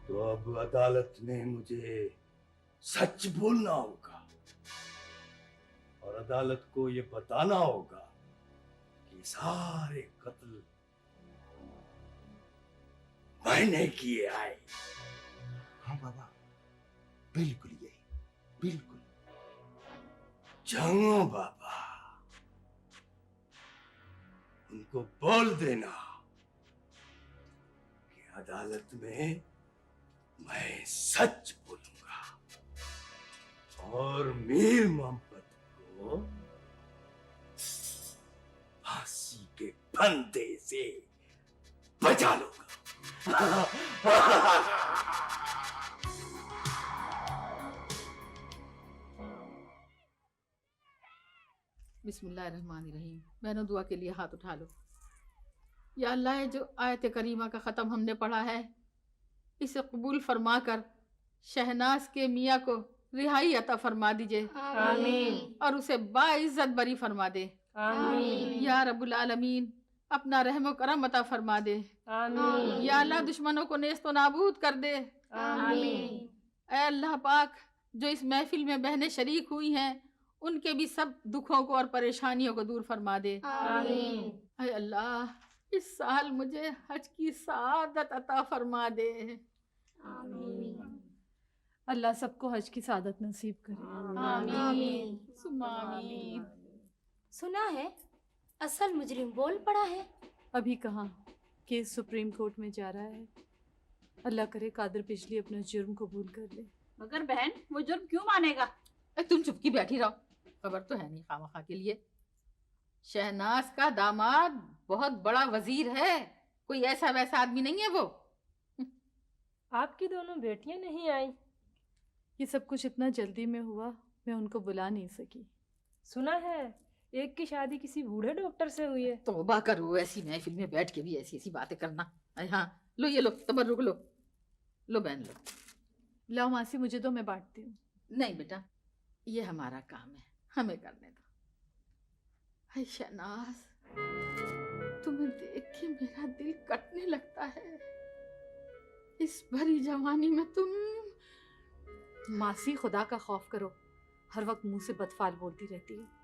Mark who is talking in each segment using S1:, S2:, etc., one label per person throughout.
S1: तो अब अदालत में मुझे सच बोलना होगा और अदालत को ये बताना होगा कि सारे कत्ल मैंने किए आए।
S2: हाँ बाबा, बिल्कुल यही, बिल्कुल।
S1: जंगो बाबा, उनको बोल देना कि अदालत में मैं सच बोलूंगा और मीर मोहम्मद को फांसी के फंदे से बचा लूंगा।
S3: बिस्मिल्लाहिर्रहमानिर्रहीम। बहनों, दुआ के लिए हाथ उठा लो। या अल्लाह, जो आयत करीमा का ख़त्म हमने पढ़ा है, इसे कबूल फरमा कर शहनाज के मियाँ को रिहाई अता फरमा दीजिए।
S4: आमीन।
S3: और उसे बाइज्जत बरी फरमा दे।
S4: आमीन।
S3: या रब्बुल आलमीन, अपना रहम करम अता फरमा दे।
S4: आमीन।
S3: या अल्लाह, दुश्मनों को नेस्तो नाबूद कर दे।
S4: आमीन।
S3: ऐ अल्लाह पाक, जो इस महफिल में बहनें शरीक हुई हैं, उनके भी सब दुखों को और परेशानियों को दूर फरमा दे।
S4: आमीन।
S3: ऐ अल्लाह, इस साल मुझे हज की सादत अता फरमा दे।
S4: आमीन।
S5: अल्लाह सबको हज की सादत नसीब करे।
S3: आमीन सुम्मा आमीन।
S6: सुना है असल मुजरिम बोल पड़ा है।
S5: अभी कहाँ, केस सुप्रीम कोर्ट में जा रहा है। अल्लाह करे कादिर बिजली अपना जुर्म कबूल कर ले।
S4: मगर बहन, वो जुर्म क्यों मानेगा?
S3: तुम चुपकी बैठी रहो, खबर तो है नहीं खामखा के लिए। शहनाज का दामाद बहुत बड़ा वजीर है, कोई ऐसा वैसा आदमी नहीं है वो।
S7: आपकी दोनों बेटियां नहीं आई?
S5: ये सब कुछ इतना जल्दी में हुआ, मैं उनको बुला नहीं सकी।
S7: सुना है एक की शादी किसी बूढ़े डॉक्टर से हुई है।
S3: तौबा करो, ऐसी महफिल में बैठ के भी ऐसी ऐसी बातें करना। हाँ लो, ये लो तबर्रुक लो। लो बहन लो।
S5: लाओ मासी, मुझे तो मैं बांटती हूँ।
S3: नहीं बेटा, ये हमारा काम है, हमें करने दो। हाय शहनाज, तुम्हें देख के मेरा दिल कटने लगता है। इस भरी जवानी में तुम।
S5: मासी, खुदा का खौफ करो, हर वक्त मुंह से बदफाल बोलती रहती है।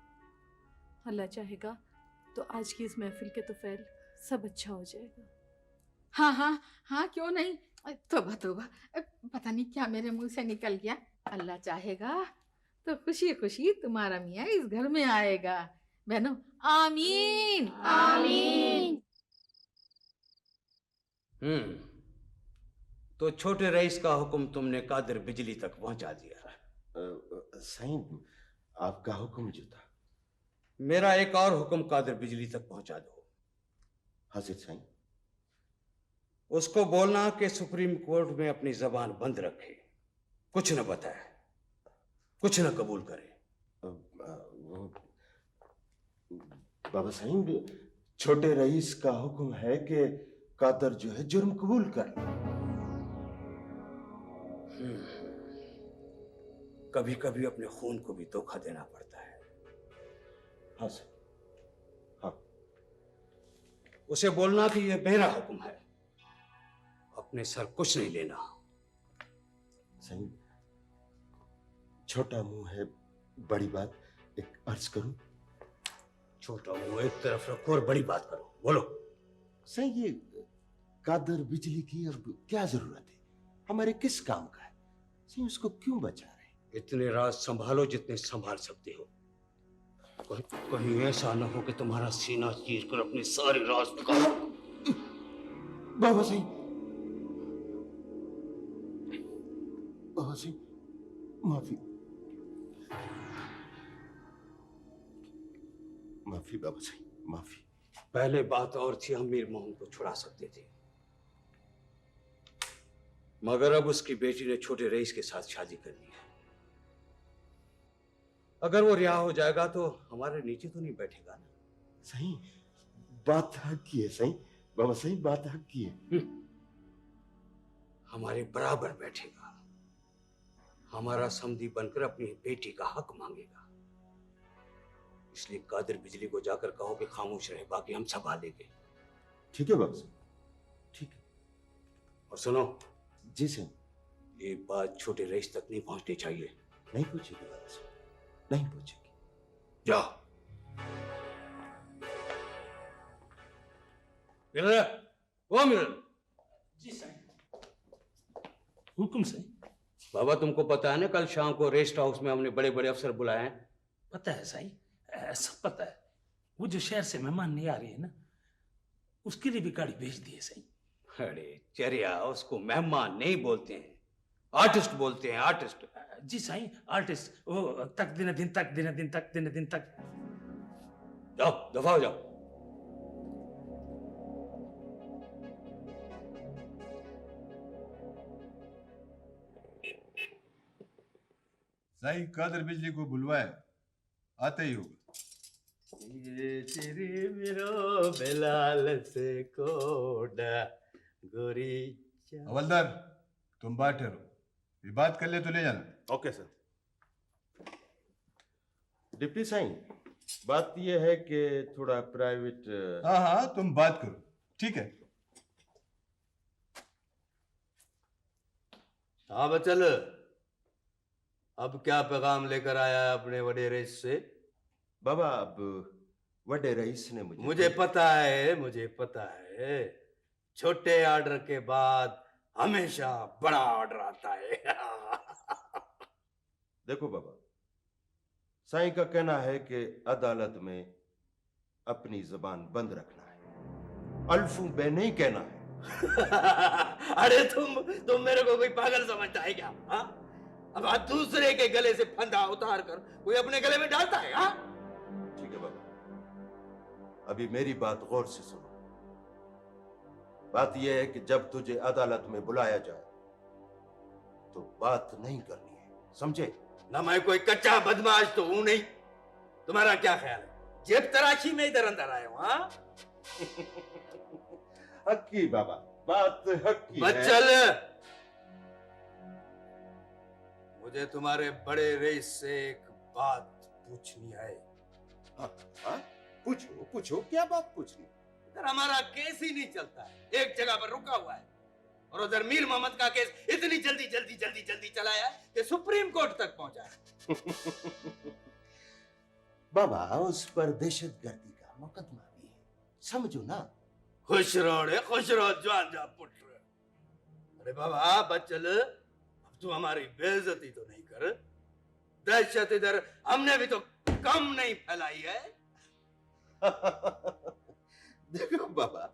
S5: अल्लाह चाहेगा तो आज की इस महफिल के तो फैल सब अच्छा हो जाएगा।
S3: हाँ हाँ हाँ, क्यों नहीं। तोबा तोबा, पता नहीं क्या मेरे मुंह से निकल गया। अल्लाह चाहेगा तो खुशी खुशी तुम्हारा मियाँ इस घर में आएगा। बहनों, आमीन
S4: आमीन।
S8: तो छोटे रईस का हुक्म तुमने कादिर बिजली तक पहुंचा दिया।
S2: सही, आपका हुक्म जो था।
S8: मेरा एक और हुक्म कादिर बिजली तक पहुंचा दो।
S2: हाजिर साईं।
S8: उसको बोलना कि सुप्रीम कोर्ट में अपनी जबान बंद रखे, कुछ न बताए, कुछ न कबूल करे।
S2: बाबा साईं, छोटे रईस का हुक्म है कि कादर जो है जुर्म कबूल कर।
S8: कभी कभी अपने खून को भी धोखा देना पड़ता है।
S2: हाँ सर, हाँ।
S8: उसे बोलना कि यह मेरा हुक्म है, अपने सर कुछ नहीं लेना।
S2: सही, छोटा मुंह है, बड़ी बात। एक अर्ज करूं?
S8: छोटा मुंह एक तरफ रखो और बड़ी बात करो, बोलो।
S2: सही, ये कादर बिजली की अब क्या जरूरत है? हमारे किस काम का है? सही, उसको क्यों बचा रहे?
S8: इतने राज संभालो जितने संभाल सकते हो। कहीं ऐसा न हो कि तुम्हारा सीना चीर कर अपने सारे राज निकालो।
S2: बाबा सिंह, बाबा सिंह, माफी, माफी बाबा सिंह, माफी।
S8: पहले बात और थी, हम मीर मोहम्मद को छुड़ा सकते थे, मगर अब उसकी बेटी ने छोटे रईस के साथ शादी कर ली है। अगर वो रिहा हो जाएगा तो हमारे नीचे तो नहीं बैठेगा ना।
S2: सही, बात हक की है। सही बाबा, सही बात हक की है।
S8: हमारे बराबर बैठेगा, हमारा समधी बनकर अपनी बेटी का हक मांगेगा। इसलिए कादिर बिजली को जाकर कहो कि खामोश रहे, बाकी हम संभाल लेंगे।
S2: ठीक है बाबा साहब, ठीक है।
S8: और सुनो,
S2: जी सही।
S8: ये बात छोटे रईस तक नहीं पहुंचनी चाहिए।
S2: नहीं पूछेगी बड़ा साहब, नहीं पूछेगी।
S8: जा। मिलर, वो मिलर।
S1: जी साईं। हुक्म साईं।
S8: बाबा तुमको पता है ना कल शाम को रेस्ट हाउस में हमने बड़े बड़े अफसर बुलाए हैं।
S1: पता है साईं, सब पता है। वो जो शहर से मेहमान नहीं आ रही है ना, उसके लिए भी गाड़ी भेज दी है साईं।
S8: अरे चरिया, उसको मेहमान नहीं बोलते हैं, आर्टिस्ट बोलते हैं, आर्टिस्ट।
S1: जी साईं, आर्टिस्ट। वो तक दिन दिन तक दिन दिन तक दिन दिन तक।
S8: जाओ, दफा हो जाओ।
S9: साईं कादर बिजली को बुलवाए, आते ही होगा।
S1: ये तेरे मेरो बेलाल से कोडा गोरी।
S9: हवलदार तुम बाहर ठहरो, ये बात कर ले तो ले जाना।
S2: Okay sir. डिप्टी साईं, बात यह है कि थोड़ा प्राइवेट।
S9: हाँ हाँ तुम बात करो, ठीक है।
S1: हाँ बचल, अब क्या पैगाम लेकर आया है अपने बड़े रईस से?
S2: बाबा अब बड़े रईस ने
S1: मुझे पता है, छोटे ऑर्डर के बाद हमेशा बड़ा ऑर्डर आता है।
S2: देखो बाबा, साईं का कहना है कि अदालत में अपनी जुबान बंद रखना है, अल्फू बे नहीं कहना है।
S1: अरे तुम मेरे को कोई पागल समझता है क्या? हाँ? अब आप दूसरे के गले से फंदा उतार कर कोई अपने गले में डालता है? हाँ?
S2: ठीक है बाबा, अभी मेरी बात गौर से सुनो। बात यह है कि जब तुझे अदालत में बुलाया जाए तो बात नहीं करनी है, समझे?
S1: ना मैं कोई कच्चा बदमाश तो हूं नहीं। तुम्हारा क्या ख्याल है? जेब तराशी में इधर अंदर आया हूं? हाँ?
S2: हक्की बाबा, बात हक्की है।
S1: बच्चल, मुझे तुम्हारे बड़े रईस से एक बात पूछनी है।
S2: हाँ, पूछो पूछो, क्या बात पूछनी?
S1: इधर हमारा केस ही नहीं चलता है, एक जगह पर रुका हुआ है। और उधर मीर मोहम्मद का केस इतनी जल्दी चलाया है कि सुप्रीम कोर्ट तक पहुंचा है।
S2: बाबा, उस पर दहशतगर्दी का मुकदमा भी है, समझो ना।
S1: खुश रहो जवान जा पुत्र। अरे बाबा बच्चल, अब तू हमारी बेइज्जती तो नहीं कर। दहशत इधर हमने भी तो कम नहीं फैलाई है।
S2: देखो बाबा,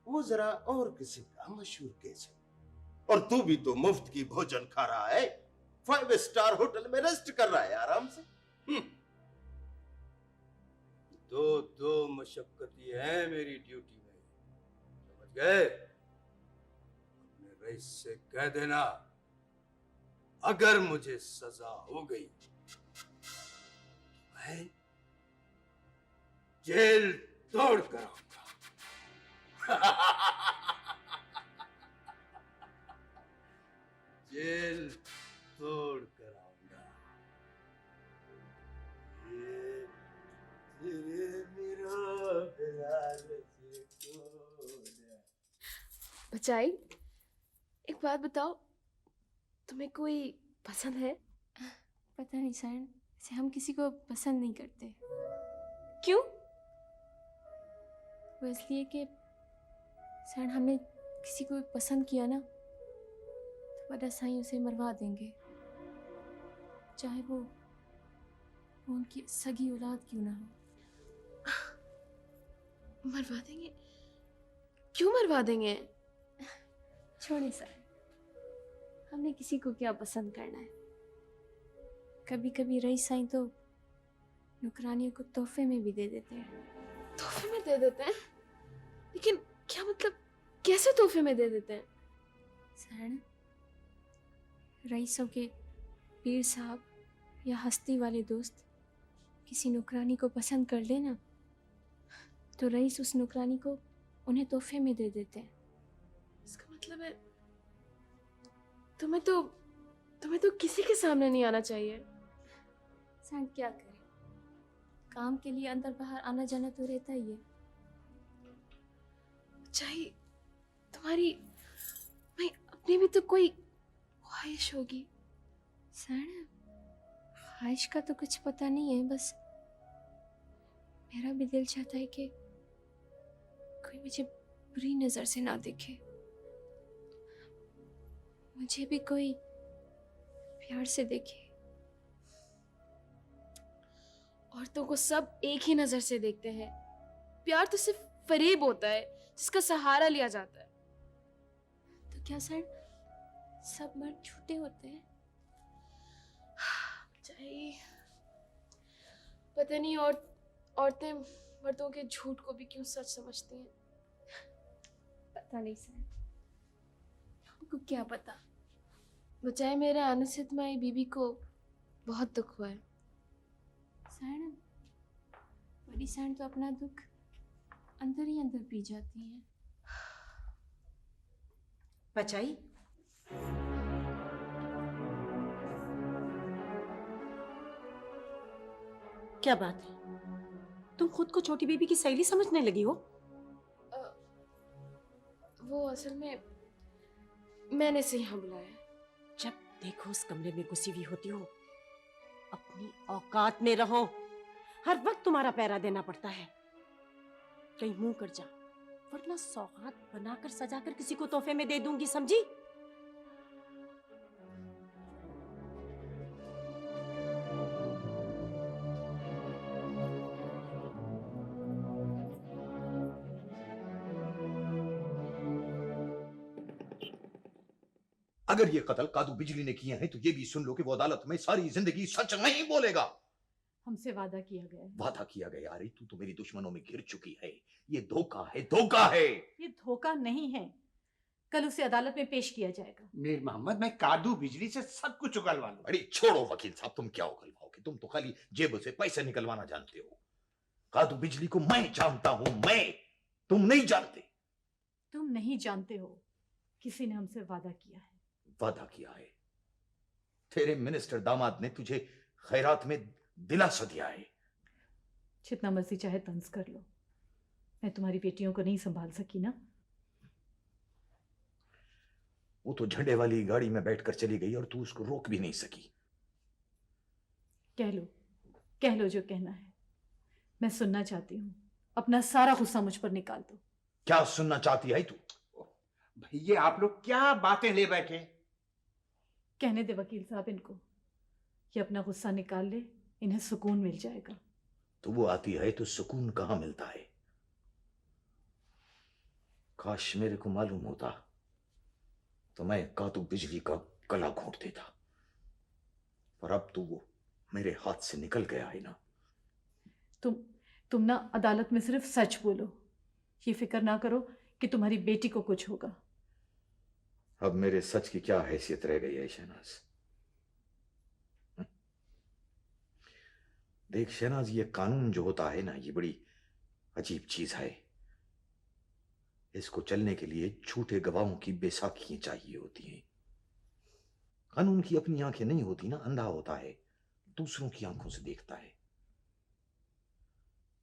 S2: वो जरा और किसी का मशहूर केस है, और तू भी तो मुफ्त की भोजन खा रहा है, 5 स्टार होटल में रेस्ट कर रहा है आराम से।
S1: दो मशक्कती है मेरी ड्यूटी में, समझ गए? अपने रईस से कह देना, अगर मुझे सजा हो गई मैं जेल तोड़ कर आऊंगा। जेल तोड़ कर आऊंगा। ये मेरा बिलाल से कोडा।
S10: बचाई, एक बात बताओ, तुम्हें कोई पसंद है?
S6: पता नहीं सर, ऐसे हम किसी को पसंद नहीं करते।
S10: क्यों?
S6: वो इसलिए कि सर हमने किसी को पसंद किया ना तो बड़ा साईं उसे मरवा देंगे, चाहे वो उनकी सगी औलाद क्यों ना हो।
S10: मरवा देंगे? क्यों मरवा देंगे?
S6: छोड़े सर, हमने किसी को क्या पसंद करना है। कभी कभी रईस साईं तो नौकरानियों को तोहफे में भी दे देते हैं।
S10: तोहफे में दे देते हैं? लेकिन क्या मतलब, कैसे तोहफे में दे देते हैं?
S6: सर, रईसों के पीर साहब या हस्ती वाले दोस्त किसी नौकरानी को पसंद कर लेना तो रईस उस नौकरानी को उन्हें तोहफे में दे देते हैं।
S10: इसका मतलब है तुम्हें तो किसी के सामने नहीं आना चाहिए।
S6: सर क्या करें, काम के लिए अंदर बाहर आना जाना तो रहता ही है।
S10: चाहिए तुम्हारी, मैं अपनी भी तो कोई ख्वाहिश होगी।
S6: सैन, ख्वाहिश का तो कुछ पता नहीं है, बस मेरा भी दिल चाहता है कि कोई मुझे बुरी नजर से ना देखे, मुझे भी कोई प्यार से देखे।
S10: औरतों को सब एक ही नजर से देखते हैं। प्यार तो सिर्फ फरेब होता है जिसका सहारा लिया जाता है।
S6: तो क्या सैन सब मर्द झूठे होते हैं?
S10: चाहिए पता नहीं, और औरतें मर्दों के झूठ को भी क्यों सच समझती हैं।
S6: पता नहीं सैन, हमको क्या पता।
S10: बचाए मेरे आने से तुम्हारी बीबी को बहुत दुख हुआ है।
S6: सैन, बड़ी सैन तो अपना दुख अंदर ही अंदर पी जाती है।
S11: बचाई, क्या बात है? तुम खुद को छोटी बीबी की सहेली समझने लगी हो?
S10: वो असल में मैंने से यहाँ बुलाया है।
S11: जब देखो उस कमरे में घुसी हुई होती हो। अपनी औकात में रहो, हर वक्त तुम्हारा पहरा देना पड़ता है। कहीं मुंह कर जा, वरना सौगात बनाकर सजाकर किसी को तोहफे में दे दूंगी, समझी?
S12: अगर ये कत्ल कादू बिजली ने किए हैं तो ये भी सुन लो कि वो अदालत में सारी जिंदगी सच नहीं बोलेगा।
S5: हमसे वादा किया गया है।
S12: वादा किया गया? अरे तू तो मेरी दुश्मनों में गिर चुकी है। ये धोखा है, धोखा है।
S5: ये धोखा नहीं है, कल उसे अदालत में पेश किया जाएगा।
S13: मीर मोहम्मद, मैं कादू बिजली से सब कुछ उगलवा लूं।
S12: अरे छोड़ो वकील साहब, तुम क्या उगलवाओगे? तुम तो खाली जेब से पैसे निकलवाना जानते हो। कादू बिजली को मैं जानता हूं, मैं, तुम नहीं जानते।
S5: तुम नहीं जानते हो, किसी ने हमसे वादा किया है।
S12: वादा किया है? तेरे मिनिस्टर दामाद ने तुझे खैरात में दिलासा दिया है।
S5: जितना मर्जी चाहे तंज कर लो, मैं तुम्हारी बेटियों को नहीं संभाल सकी ना।
S12: वो तो झंडे वाली गाड़ी में बैठकर चली गई और तू उसको रोक भी नहीं सकी।
S5: कह लो जो कहना है। मैं सुनना चाहती हूँ, अपना सारा गुस्सा मुझ पर निकाल दो।
S12: क्या सुनना चाहती है तू?
S13: भैया आप लोग क्या बातें ले बैठे?
S5: कहने दे वकील साहब इनको, ये अपना गुस्सा निकाल ले, इन्हें सुकून मिल जाएगा।
S12: तो वो आती है तो सुकून कहां मिलता है? काश मेरे को मालूम होता तो मैं कादू बिजली का गला घोंट देता, पर अब तो वो मेरे हाथ से निकल गया है ना।
S5: तुम ना अदालत में सिर्फ सच बोलो, ये फिक्र ना करो कि तुम्हारी बेटी को कुछ होगा।
S12: अब मेरे सच की क्या हैसियत रह गई है शहनाज? देख शहनाज, ये कानून जो होता है ना, ये बड़ी अजीब चीज है। इसको चलने के लिए झूठे गवाहों की बेसाखियां चाहिए होती हैं। कानून की अपनी आंखें नहीं होती ना, अंधा होता है, दूसरों की आंखों से देखता है।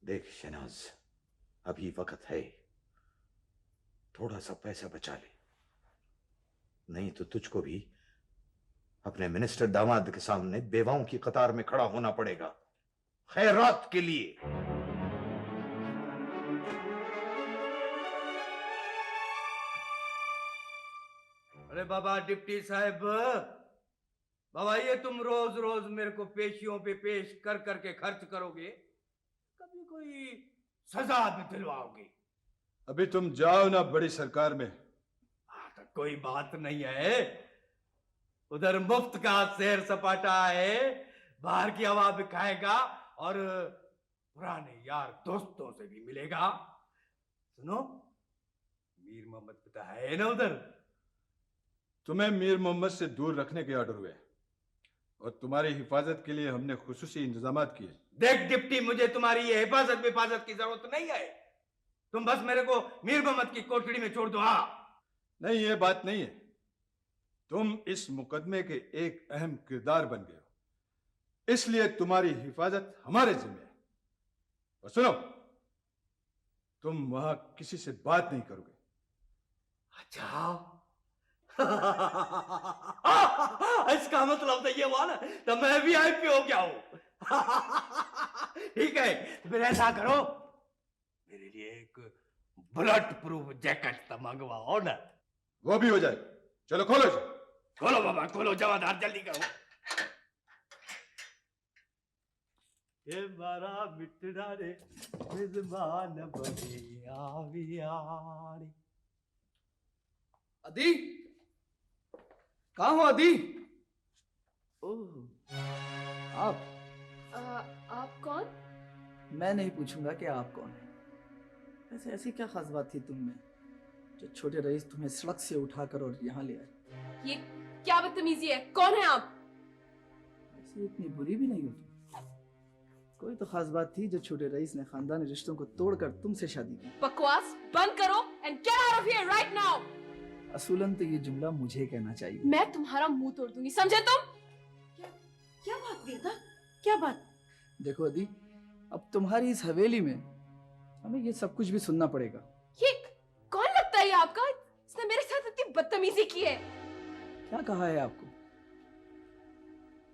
S12: देख शहनाज, अभी वक्त है, थोड़ा सा पैसा बचा ले, नहीं तो तुझको भी अपने मिनिस्टर दामाद के सामने बेवाओं की कतार में खड़ा होना पड़ेगा, खैरात के लिए।
S1: अरे बाबा डिप्टी साहब, बाबा ये तुम रोज रोज मेरे को पेशियों पे पेश कर करके खर्च करोगे, कभी कोई सजा भी दिलवाओगे?
S9: अभी तुम जाओ ना बड़ी सरकार में।
S1: तो कोई बात नहीं है, उधर मुफ्त का सैर सपाटा है, बाहर की हवा भी खाएगा और पुराने यार दोस्तों से भी मिलेगा। सुनो, मीर मोहम्मद पिता है ना उधर?
S9: तुम्हें मीर मोहम्मद से दूर रखने के ऑर्डर हुए और तुम्हारी हिफाजत के लिए हमने खुसूसी इंतजाम किए।
S1: देख डिप्टी, मुझे तुम्हारी ये हिफाजत की जरूरत नहीं है। तुम बस मेरे को मीर मोहम्मद की कोठड़ी में छोड़ दो। हाँ
S9: नहीं, ये बात नहीं है। तुम इस मुकदमे के एक अहम किरदार बन गए हो, इसलिए तुम्हारी हिफाजत हमारे जिम्मे है। और सुनो, तुम वहां किसी से बात नहीं करोगे।
S1: अच्छा, इसका मतलब तो ये हुआ ना, तो मैं भी आईपीओ क्या हूं। ठीक है, तो फिर ऐसा करो, मेरे लिए एक ब्लड प्रूफ जैकेट तो मंगवाओ ना।
S9: वो भी हो जाए। चलो खोलो इसे।
S1: खोलो बाबा, खोलो, जवादार जल्दी करो। ये मारा मिटना रे मेजबान बने आवियारी।
S14: अदी, कहाँ हो अदी? ओह, आप
S10: आप कौन?
S14: मैं नहीं पूछूंगा कि आप कौन है। वैसे ऐसी क्या खास बात थी तुम में जो छोटे रईस तुम्हें सड़क से उठाकर और यहाँ ले आए?
S10: ये क्या बदतमीजी है? कौन है आप?
S14: ऐसी इतनी बुरी भी नहीं होती। कोई तो खास बात थी जो छोटे रईस ने खानदानी रिश्तों को तोड़कर तुमसे शादी की।
S10: बकवास बंद करो and get out of here right now.
S14: असूलन तो ये जुमला मुझे कहना चाहिए।
S10: मैं तुम्हारा मुंह तोड़ दूंगी, समझे तुम?
S11: क्या बात वीरदा? क्या बात?
S14: देखो अदी, अब तुम्हारी इस हवेली में हमें ये सब कुछ भी सुनना पड़ेगा।
S10: ये कौन लगता है आपका? इसने मेरे साथ इतनी बदतमीजी की है।
S14: क्या कहा है आपको?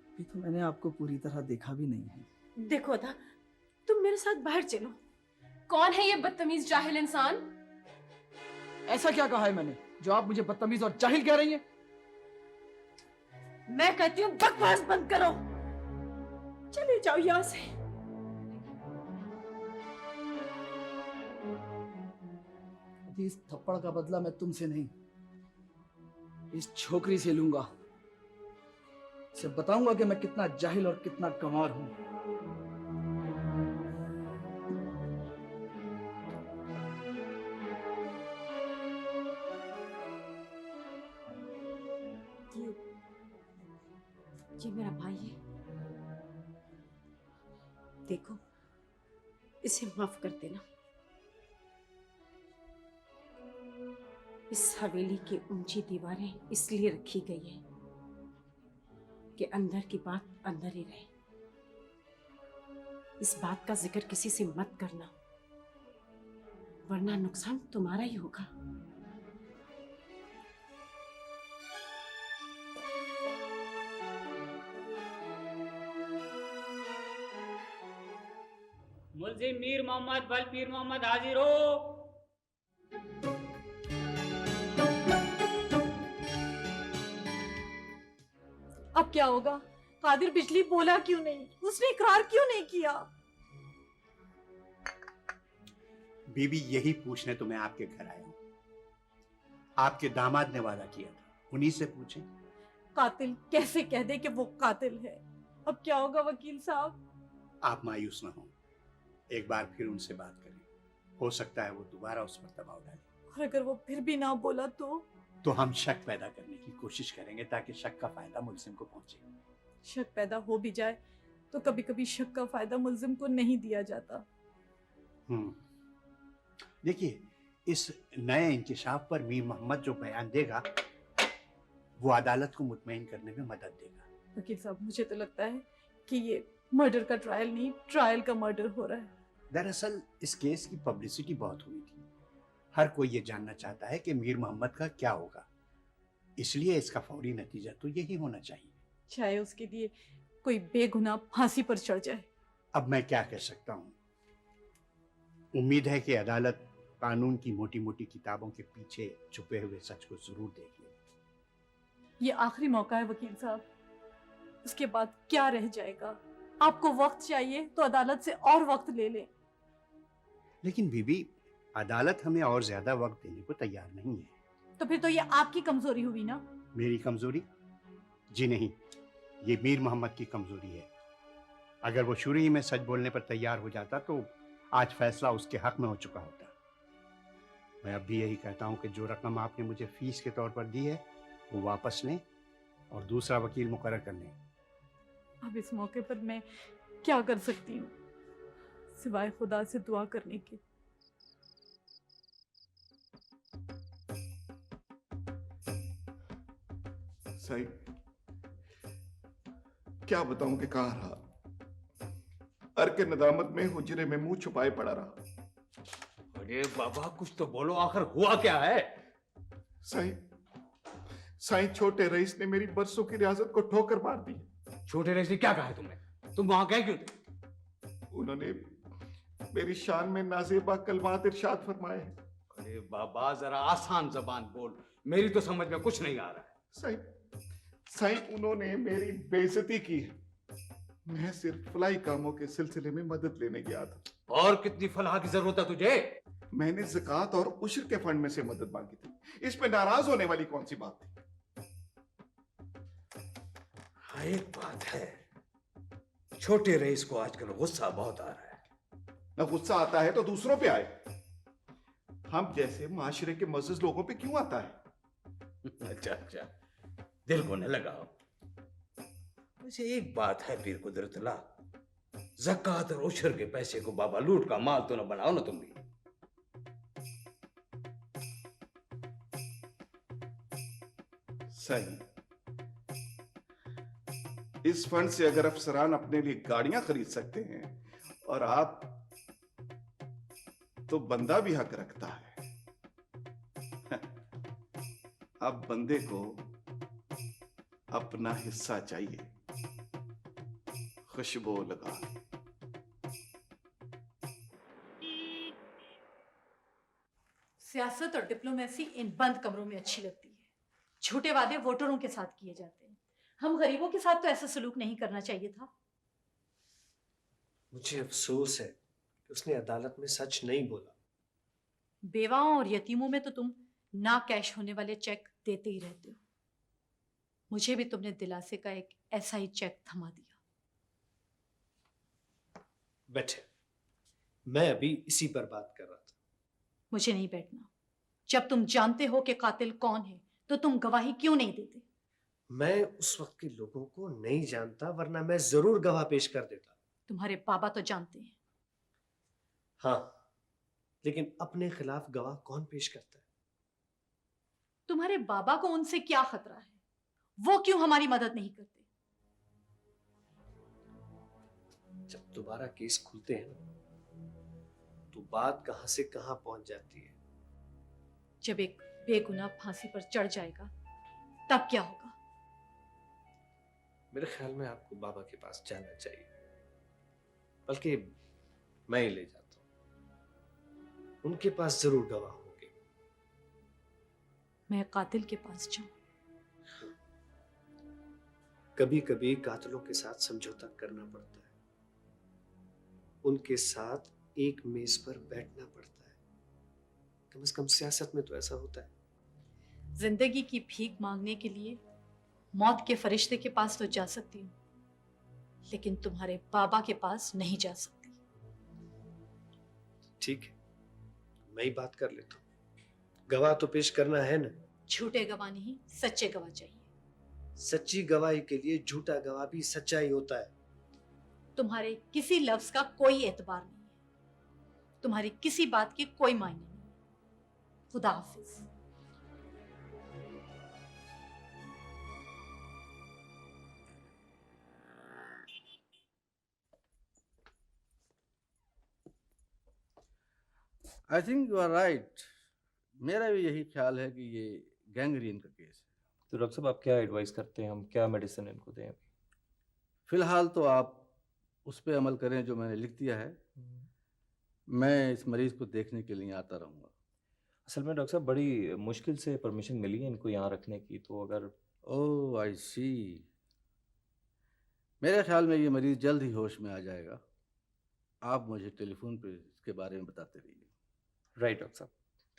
S14: अभी तो मैंने आपको पूरी तरह देखा भी नहीं है।
S11: देखो अदा, तुम मेरे साथ बाहर चलो।
S10: कौन है ये बदतमीज जाहिल इंसान?
S14: ऐसा क्या कहा है मैंने जो आप मुझे बदतमीज और जाहिल कह रही हैं?
S11: मैं कहती हूँ बकवास बंद करो, चले जाओ यहाँ से।
S14: इस थप्पड़ का बदला मैं तुमसे नहीं, इस छोकरी से लूंगा। इसे बताऊंगा कि मैं कितना जाहिल और कितना गंवार हूं।
S11: ये मेरा भाई है, देखो इसे माफ कर देना। इस हवेली की ऊंची दीवारें इसलिए रखी गई है कि अंदर की बात अंदर ही रहे। इस बात का जिक्र किसी से मत करना, वरना नुकसान तुम्हारा ही होगा।
S15: मुल्जिम मीर मोहम्मद बल पीर मोहम्मद हाजिर हो।
S5: अब क्या होगा? कादिर बिजली बोला क्यों नहीं? उसने इकरार क्यों नहीं किया?
S13: बीबी, यही पूछने तो मैं आपके घर आया हूं। आपके दामाद ने वादा किया था, उन्हीं से पूछें।
S5: कातिल कैसे कह दे कि वो कातिल है? अब क्या होगा वकील साहब?
S13: आप मायूस ना हो, एक बार फिर उनसे बात करें। हो सकता है वो दोबारा उस पर दबाव डाले।
S5: और अगर वो फिर भी ना बोला
S13: तो हम शक पैदा करने की कोशिश करेंगे ताकि शक का फायदा मुल्जिम को पहुंचे।
S5: शक पैदा हो भी जाए तो कभी कभी शक का फायदा मुल्जिम को नहीं दिया जाता।
S13: देखिए, इस नए इंकिशाफ पर मीर मोहम्मद जो बयान देगा वो अदालत को मुतमईन करने में मदद देगा।
S5: वकील साहब, मुझे तो लगता है कि ये मर्डर का ट्रायल नहीं, ट्रायल का मर्डर हो रहा है।
S13: दरअसल इस केस की पब्लिसिटी बहुत हुई थी। हर कोई ये जानना चाहता है कि मीर मोहम्मद का क्या होगा, इसलिए इसका फौरी नतीजा तो यही होना चाहिए।
S5: चाहे उसके लिए कोई बेगुनाह फांसी पर चढ़ जाए।
S13: अब मैं क्या कह सकता हूँ। उम्मीद है कि अदालत कानून की मोटी मोटी किताबों के पीछे छुपे हुए सच को जरूर देखेगी।
S5: ये आखिरी मौका है वकील साहब, उसके बाद क्या रह जाएगा? आपको वक्त चाहिए तो अदालत से और वक्त ले लें।
S13: लेकिन बीबी, अदालत हमें और ज्यादा वक्त देने को तैयार नहीं है।
S5: तो फिर तो ये आपकी कमजोरी हुई ना?
S13: मेरी कमजोरी? जी नहीं, ये मीर मोहम्मद की कमजोरी है। अगर वो शुरू ही में सच बोलने पर तैयार हो जाता तो आज फैसला उसके हक में हो चुका होता। मैं अब भी यही कहता हूँ कि जो रकम आपने मुझे फीस के तौर पर दी है वो वापस लें और दूसरा वकील मुकर्रर कर लें।
S5: अब इस मौके पर मैं क्या कर सकती हूँ सिवाय खुदा से दुआ करने के।
S16: सही क्या बताऊं कि कहाँ रहा। अर के नदामत में हुजरे में मुंह छुपाए पड़ा रहा।
S1: अरे बाबा, कुछ तो बोलो, आखिर हुआ क्या है?
S16: सही साईं, छोटे रईस ने मेरी बरसों की रियासत को ठोकर मार दी।
S8: छोटे रईस ने क्या कहा है तुमने? तुम वहां गए क्यों थे?
S16: उन्होंने मेरी शान में नाजेबा कलमात इरशाद फरमाए।
S8: अरे बाबा, जरा आसान जबान बोल, मेरी तो समझ में कुछ नहीं आ रहा है।
S16: साईं, उन्होंने मेरी बेइज्जती की। मैं सिर्फ फलाई कामों के सिलसिले में मदद लेने गया था।
S8: और कितनी फलाह की जरूरत है तुझे?
S16: मैंने ज़कात और उश्र के फंड में से मदद मांगी थी। इसमें नाराज होने वाली कौन सी बात थी?
S8: हाँ, एक बात है, छोटे रईस को आजकल गुस्सा बहुत आ रहा है।
S16: ना गुस्सा आता है तो दूसरों पे आए। हम जैसे माशरे के मज़्ज़ज़ लोगों पे क्यों आता है?
S8: अच्छा, दिल को न लगाओ। वैसे एक बात है पीर कुदरतल्ला, ज़कात और उशर के पैसे को बाबा लूट का माल तो न बनाओ ना तुम भी।
S16: सही। इस फंड से अगर अफसरान अपने लिए गाड़ियां खरीद सकते हैं और आप, तो बंदा भी हक रखता है। अब बंदे को अपना हिस्सा चाहिए। खुशबू लगा।
S5: सियासत और डिप्लोमेसी इन बंद कमरों में अच्छी लगती है। झूठे वादे वोटरों के साथ किए जाते हैं। हम गरीबों के साथ तो ऐसा सलूक नहीं करना चाहिए था।
S17: मुझे अफसोस है कि उसने अदालत में सच नहीं बोला।
S5: बेवाओं और यतीमों में तो तुम ना कैश होने वाले चेक देते ही रहते हो। मुझे भी तुमने दिलासे का एक ऐसा ही चेक थमा दिया।
S17: बैठे, मैं अभी इसी पर बात कर रहा था।
S5: मुझे नहीं बैठना। जब तुम जानते हो कि कातिल कौन है तो तुम गवाही क्यों नहीं देते?
S17: मैं उस वक्त के लोगों को नहीं जानता, वरना मैं जरूर गवाह पेश कर देता।
S5: तुम्हारे बाबा तो जानते हैं।
S17: हाँ, लेकिन अपने खिलाफ गवाह कौन पेश करता है?
S5: तुम्हारे बाबा को उनसे क्या खतरा है? वो क्यों हमारी मदद नहीं करते?
S17: जब दोबारा केस खुलते हैं तो बात कहां से कहां पहुंच जाती है।
S5: जब एक बेगुनाह फांसी पर चढ़ जाएगा तब क्या होगा?
S17: मेरे ख्याल में आपको बाबा के पास जाना चाहिए, बल्कि मैं ही ले जाता हूं। उनके पास जरूर गवाह होंगे।
S5: मैं कातिल के पास जाऊं?
S17: कभी कभी कातिलों के साथ समझौता करना पड़ता है। उनके साथ एक मेज पर बैठना पड़ता है। कम से कम सियासत में तो ऐसा होता है।
S5: जिंदगी की भीख मांगने के लिए मौत के फरिश्ते के पास तो जा सकती हूँ, लेकिन तुम्हारे बाबा के पास नहीं जा सकती।
S17: ठीक है, मैं ही बात कर लेता हूँ। गवाह तो पेश करना है ना।
S5: झूठे गवाह नहीं, सच्चे गवाह चाहिए।
S17: सच्ची गवाही के लिए झूठा गवाह भी सच्चा ही होता है।
S5: तुम्हारे किसी लफ्ज का कोई एतबार नहीं है। तुम्हारी किसी बात के कोई मायने नहीं है। खुदा हाफिज।
S1: I think you are right. मेरा भी यही ख्याल है कि ये गैंग्रीन का केस है।
S18: तो डॉक्टर साहब, आप क्या एडवाइस करते हैं? हम क्या मेडिसिन इनको दें?
S1: फिलहाल तो आप उस पर अमल करें जो मैंने लिख दिया है। मैं इस मरीज को देखने के लिए आता रहूँगा।
S18: असल में डॉक्टर साहब, बड़ी मुश्किल से परमिशन मिली है इनको यहाँ रखने की, तो अगर...
S1: ओह आई सी। मेरे ख्याल में ये मरीज जल्द ही होश में आ जाएगा। आप मुझे टेलीफोन पे इसके बारे में बताते रहिए।
S18: राइट डॉक्टर साहब,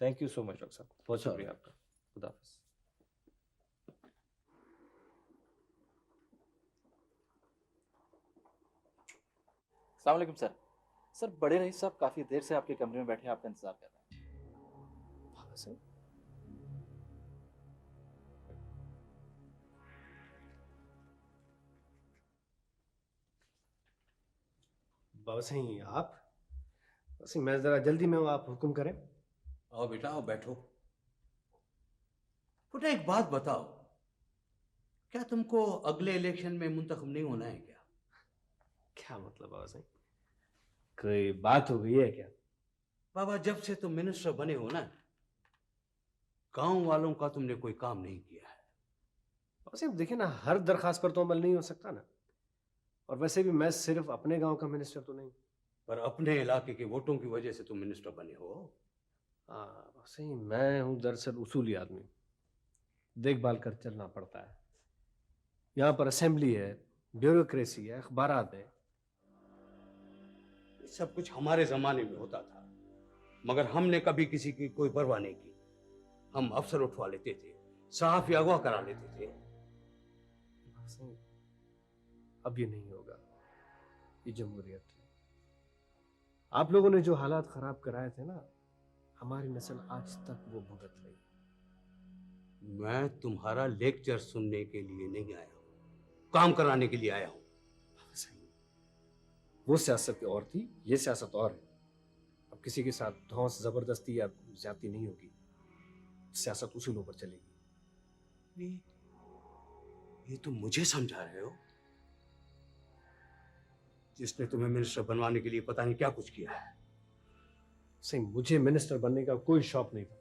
S18: thank you so much doctor साहब, बहुत
S1: Sorry.
S18: शुक्रिया आपका। खुदा हाफिज।
S19: अस्सलाम वालेकुम सर। सर, बड़े रईस साहब काफी देर से आपके कमरे में बैठे आपका इंतजार कर रहे हैं।
S17: बाबा साहब, बाबा साहब आप? बस मैं जरा जल्दी में हूँ, आप हुक्म करें।
S8: आओ बेटा, आओ बैठो। बेटा एक बात बताओ, क्या तुमको अगले इलेक्शन में मुंतखब नहीं होना है क्या?
S17: क्या मतलब बाबा साहब, कोई बात हो गई है क्या?
S8: बाबा, जब से तुम मिनिस्टर बने हो ना, गांव वालों का तुमने कोई काम नहीं किया है।
S17: वैसे देखिए ना, हर दरखास्त पर तो अमल नहीं हो सकता ना। और वैसे भी मैं सिर्फ अपने गांव का मिनिस्टर तो नहीं।
S8: पर अपने इलाके के वोटों की वजह से तुम मिनिस्टर बने हो।
S17: हाँ सही, मैं हूँ दरअसल उसूली आदमी, देखभाल कर चलना पड़ता है। यहाँ पर असेंबली है, ब्यूरोक्रेसी है, अखबारात है।
S8: ये सब कुछ हमारे जमाने में होता था, मगर हमने कभी किसी की कोई परवाह नहीं की। हम अफसर उठवा लेते थे, सहाफी अगवा करा लेते थे।
S17: सही, अब ये नहीं होगा। ये जमहूरियत है। आप लोगों ने जो हालात खराब कराए थे ना, हमारी नस्ल आज तक वो भुगत रही।
S8: मैं तुम्हारा लेक्चर सुनने के लिए नहीं आया हूं, काम कराने के लिए आया हूं।
S17: वो सियासत और थी, ये सियासत और है। अब किसी के साथ धौंस, जबरदस्ती या ज्यादती नहीं होगी। सियासत उसूलों पर चलेगी।
S8: ये तुम मुझे समझा रहे हो, जिसने तुम्हें मिनिस्टर बनवाने के लिए पता नहीं क्या कुछ किया है।
S17: सही, मुझे मिनिस्टर बनने का कोई शौक नहीं था।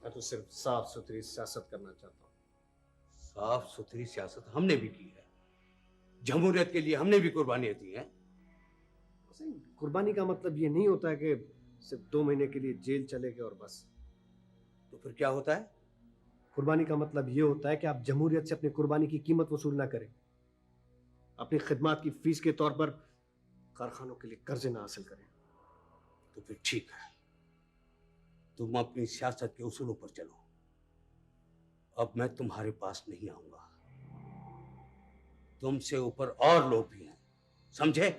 S17: मैं तो सिर्फ साफ सुथरी सियासत करना चाहता हूँ।
S8: साफ सुथरी सियासत हमने भी की है, जमहूरियत के लिए हमने भी कुर्बानियां दी हैं।
S17: सही, कुर्बानी का मतलब ये नहीं होता है कि सिर्फ 2 महीने के लिए जेल चले गए और बस।
S8: तो फिर क्या होता है?
S17: कुर्बानी का मतलब ये होता है कि आप जमहूरियत से अपनी कुर्बानी की कीमत वसूल ना करें, अपनी खिदमत की फीस के तौर पर कारखानों के लिए कर्जे ना हासिल करें।
S8: तो फिर ठीक है, तुम अपनी सियासत के उसूलों पर चलो। अब मैं तुम्हारे पास नहीं आऊंगा। तुमसे ऊपर और लोग भी हैं, समझे?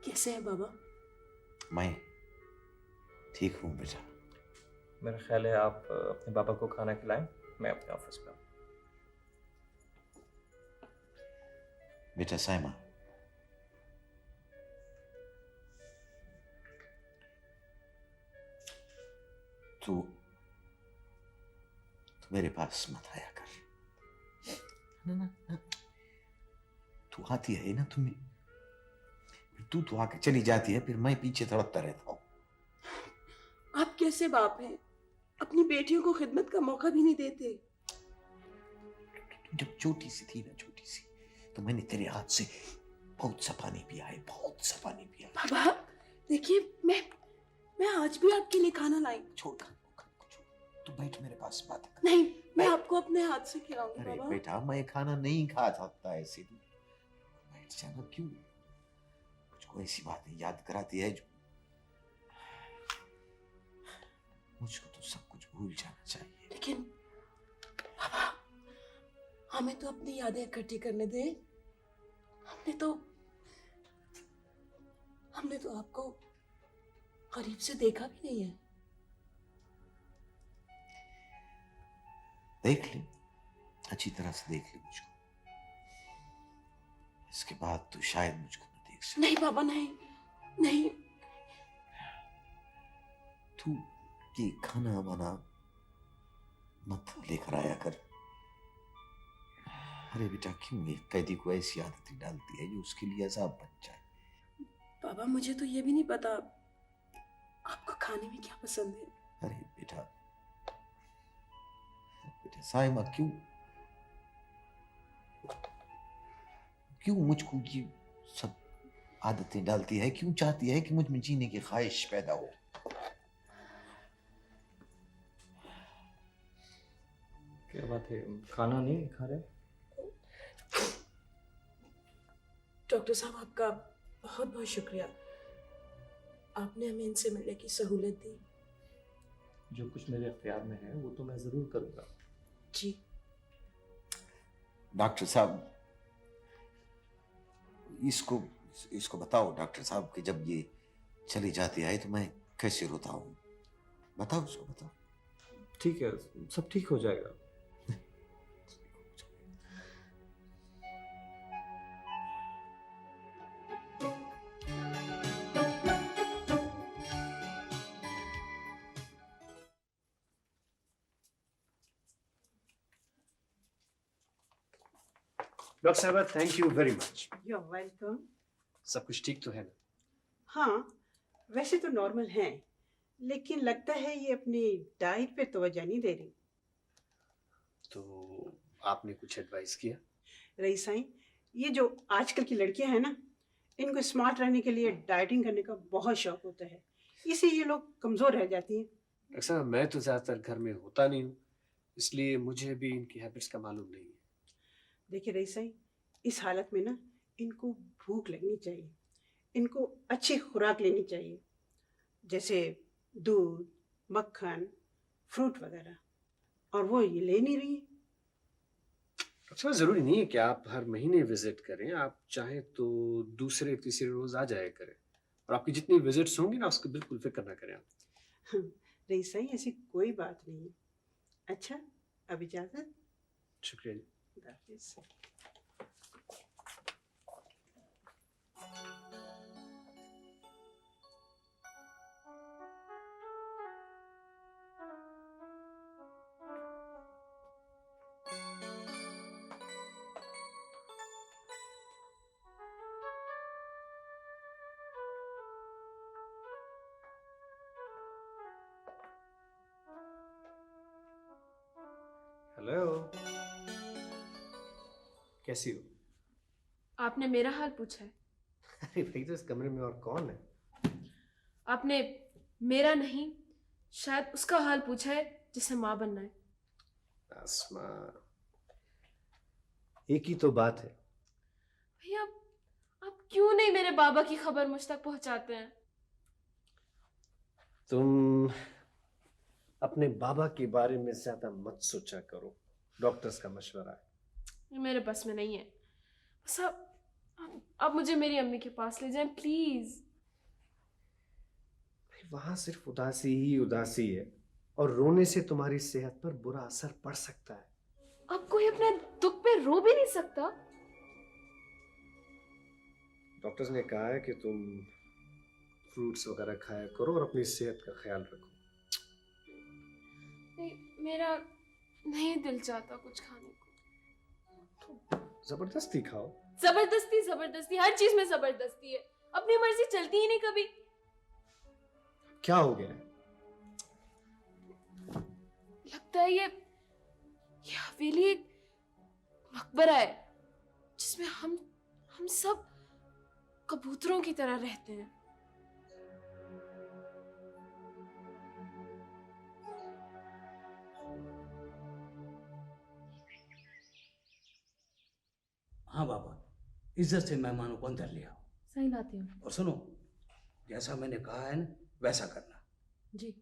S11: कैसे है बाबा?
S12: मैं ठीक हूँ बेटा।
S18: मेरा ख्याल है आप अपने पापा को खाना खिलाएं, मैं अपने ऑफिस पे।
S12: बेटा साइमा, तू मेरे पास मत आया कर। ना तू आती है ना, तू तो आके चली जाती है, फिर मैं पीछे तड़पता रहता हूँ।
S11: आप कैसे बाप हैं? अपनी बेटियों को खिदमत का मौका भी नहीं देते।
S12: जब छोटी सी थी ना, छोटी सी, तो मैंने तेरे हाथ से बहुत सा पानी पिया है, बहुत सा पानी पिया है।
S11: बाबा देखिए, मैं आज भी आपके लिए खाना लाई।
S12: छोड़, तू बैठ मेरे पास, बात कर।
S11: नहीं, मैं आपको अपने हाथ से खिलाऊंगी।
S12: अरे
S11: बाबा
S12: बेटा, मैं खाना नहीं खा सकता ऐसे। तू बैठ जाना। क्यों मुझको ऐसी बातें याद कराती है जो मुझको तो सब कुछ भूल जाना चाहिए।
S11: लेकिन बाबा, हमें तो अपनी यादें इकट्ठी करने दे। हमने तो आपको करीब से देखा भी नहीं है।
S12: देख ले, अच्छी तरह से देख ले मुझको। इसके बाद तू शायद मुझको न देख सके।
S11: नहीं बाबा, नहीं नहीं।
S12: तू ये खाना वाना मत लेकर आया कर। अरे बेटा, क्यों एक कैदी को ऐसी आदतें डालती है जो उसके लिए अजाब बन जाए?
S11: बाबा मुझे तो ये भी नहीं पता आपको खाने में क्या पसंद है।
S12: अरे बेटा साइमा, क्यों मुझको ये सब आदतें डालती है? क्यों चाहती है कि मुझ में जीने की ख्वाहिश पैदा हो?
S18: क्या बात है, खाना नहीं खा रहे?
S11: डॉक्टर साहब, आपका बहुत बहुत शुक्रिया। आपने हमें इनसे मिलने की सहूलत दी।
S18: जो कुछ मेरे अख्तियार में है वो तो मैं जरूर करूंगा।
S11: जी
S12: डॉक्टर साहब, इसको बताओ डॉक्टर साहब कि जब ये चली जाती है तो मैं कैसे रोता हूँ। बताओ उसको, बताओ।
S17: ठीक है, सब ठीक हो जाएगा। डॉक्टर साहब thank you very much.
S20: You are welcome.
S17: सब कुछ ठीक तो है ना?
S20: हाँ, वैसे तो नॉर्मल है, लेकिन लगता है ये अपनी डाइट पे तवज्जो नहीं दे रही।
S17: तो आपने कुछ एडवाइस किया?
S20: रईस साईं, ये जो आजकल की लड़कियां हैं ना, इनको स्मार्ट रहने के लिए डाइटिंग करने का बहुत शौक होता है, इसी ये लोग कमजोर रह जाती हैं।
S17: डॉक्टर साहब मैं तो ज्यादातर घर में होता नहीं हूँ, इसलिए मुझे भी इनकी हैबिट्स का मालूम नहीं है।
S20: देखिए रईस साईं, इस हालत में ना इनको भूख लगनी चाहिए, इनको अच्छी खुराक लेनी चाहिए, जैसे दूध, मक्खन, फ्रूट वगैरह, और वो ये ले नहीं रही है।
S17: अच्छा, जरूरी नहीं है कि आप हर महीने विजिट करें, आप चाहे तो दूसरे तीसरे रोज आ जाया करें, और आपकी जितनी विजिट्स होंगी ना उसकी बिल्कुल फिक्र ना करें आप।
S20: रईस साईं, ऐसी कोई बात नहीं है। अच्छा, अब इजाजत।
S17: शुक्रिया जी।
S20: खुदा हाफिज़।
S17: हेलो, कैसी हो?
S10: आपने मेरा हाल पूछा है?
S17: अरे भाई, तो इस कमरे में और कौन है?
S10: आपने मेरा नहीं, शायद उसका हाल पूछा है जिसे माँ बनना है।
S17: आसमा, एक ही तो बात है।
S10: भैया, आप क्यों नहीं मेरे बाबा की खबर मुझ तक पहुंचाते हैं?
S17: तुम अपने बाबा के बारे में ज्यादा मत सोचा करो, डॉक्टर्स का मशवरा है।
S10: ये मेरे बस में नहीं है। बस आप मुझे मेरी अम्मी के पास ले जाएं प्लीज।
S17: वहां सिर्फ उदासी ही उदासी है, और रोने से तुम्हारी सेहत पर बुरा असर पड़ सकता है।
S10: अब कोई अपने दुख पे रो भी नहीं सकता।
S17: डॉक्टर्स ने कहा है कि तुम फ्रूट्स वगैरह खाया करो और अपनी सेहत का ख्याल रखो।
S10: नहीं, मेरा नहीं दिल चाहता कुछ खाने को।
S17: जबरदस्ती खाओ।
S10: जबरदस्ती जबरदस्ती, हर चीज में जबरदस्ती है। अपनी मर्जी चलती ही नहीं कभी।
S17: क्या हो गया?
S10: लगता है ये हवेली एक मकबरा है जिसमें हम सब कबूतरों की तरह रहते हैं।
S8: हाँ बाबा, इज्जत से मेहमानों को अंदर ले आओ।
S5: सही लाती हूँ।
S8: और सुनो, जैसा मैंने कहा है ना वैसा करना।
S5: जी।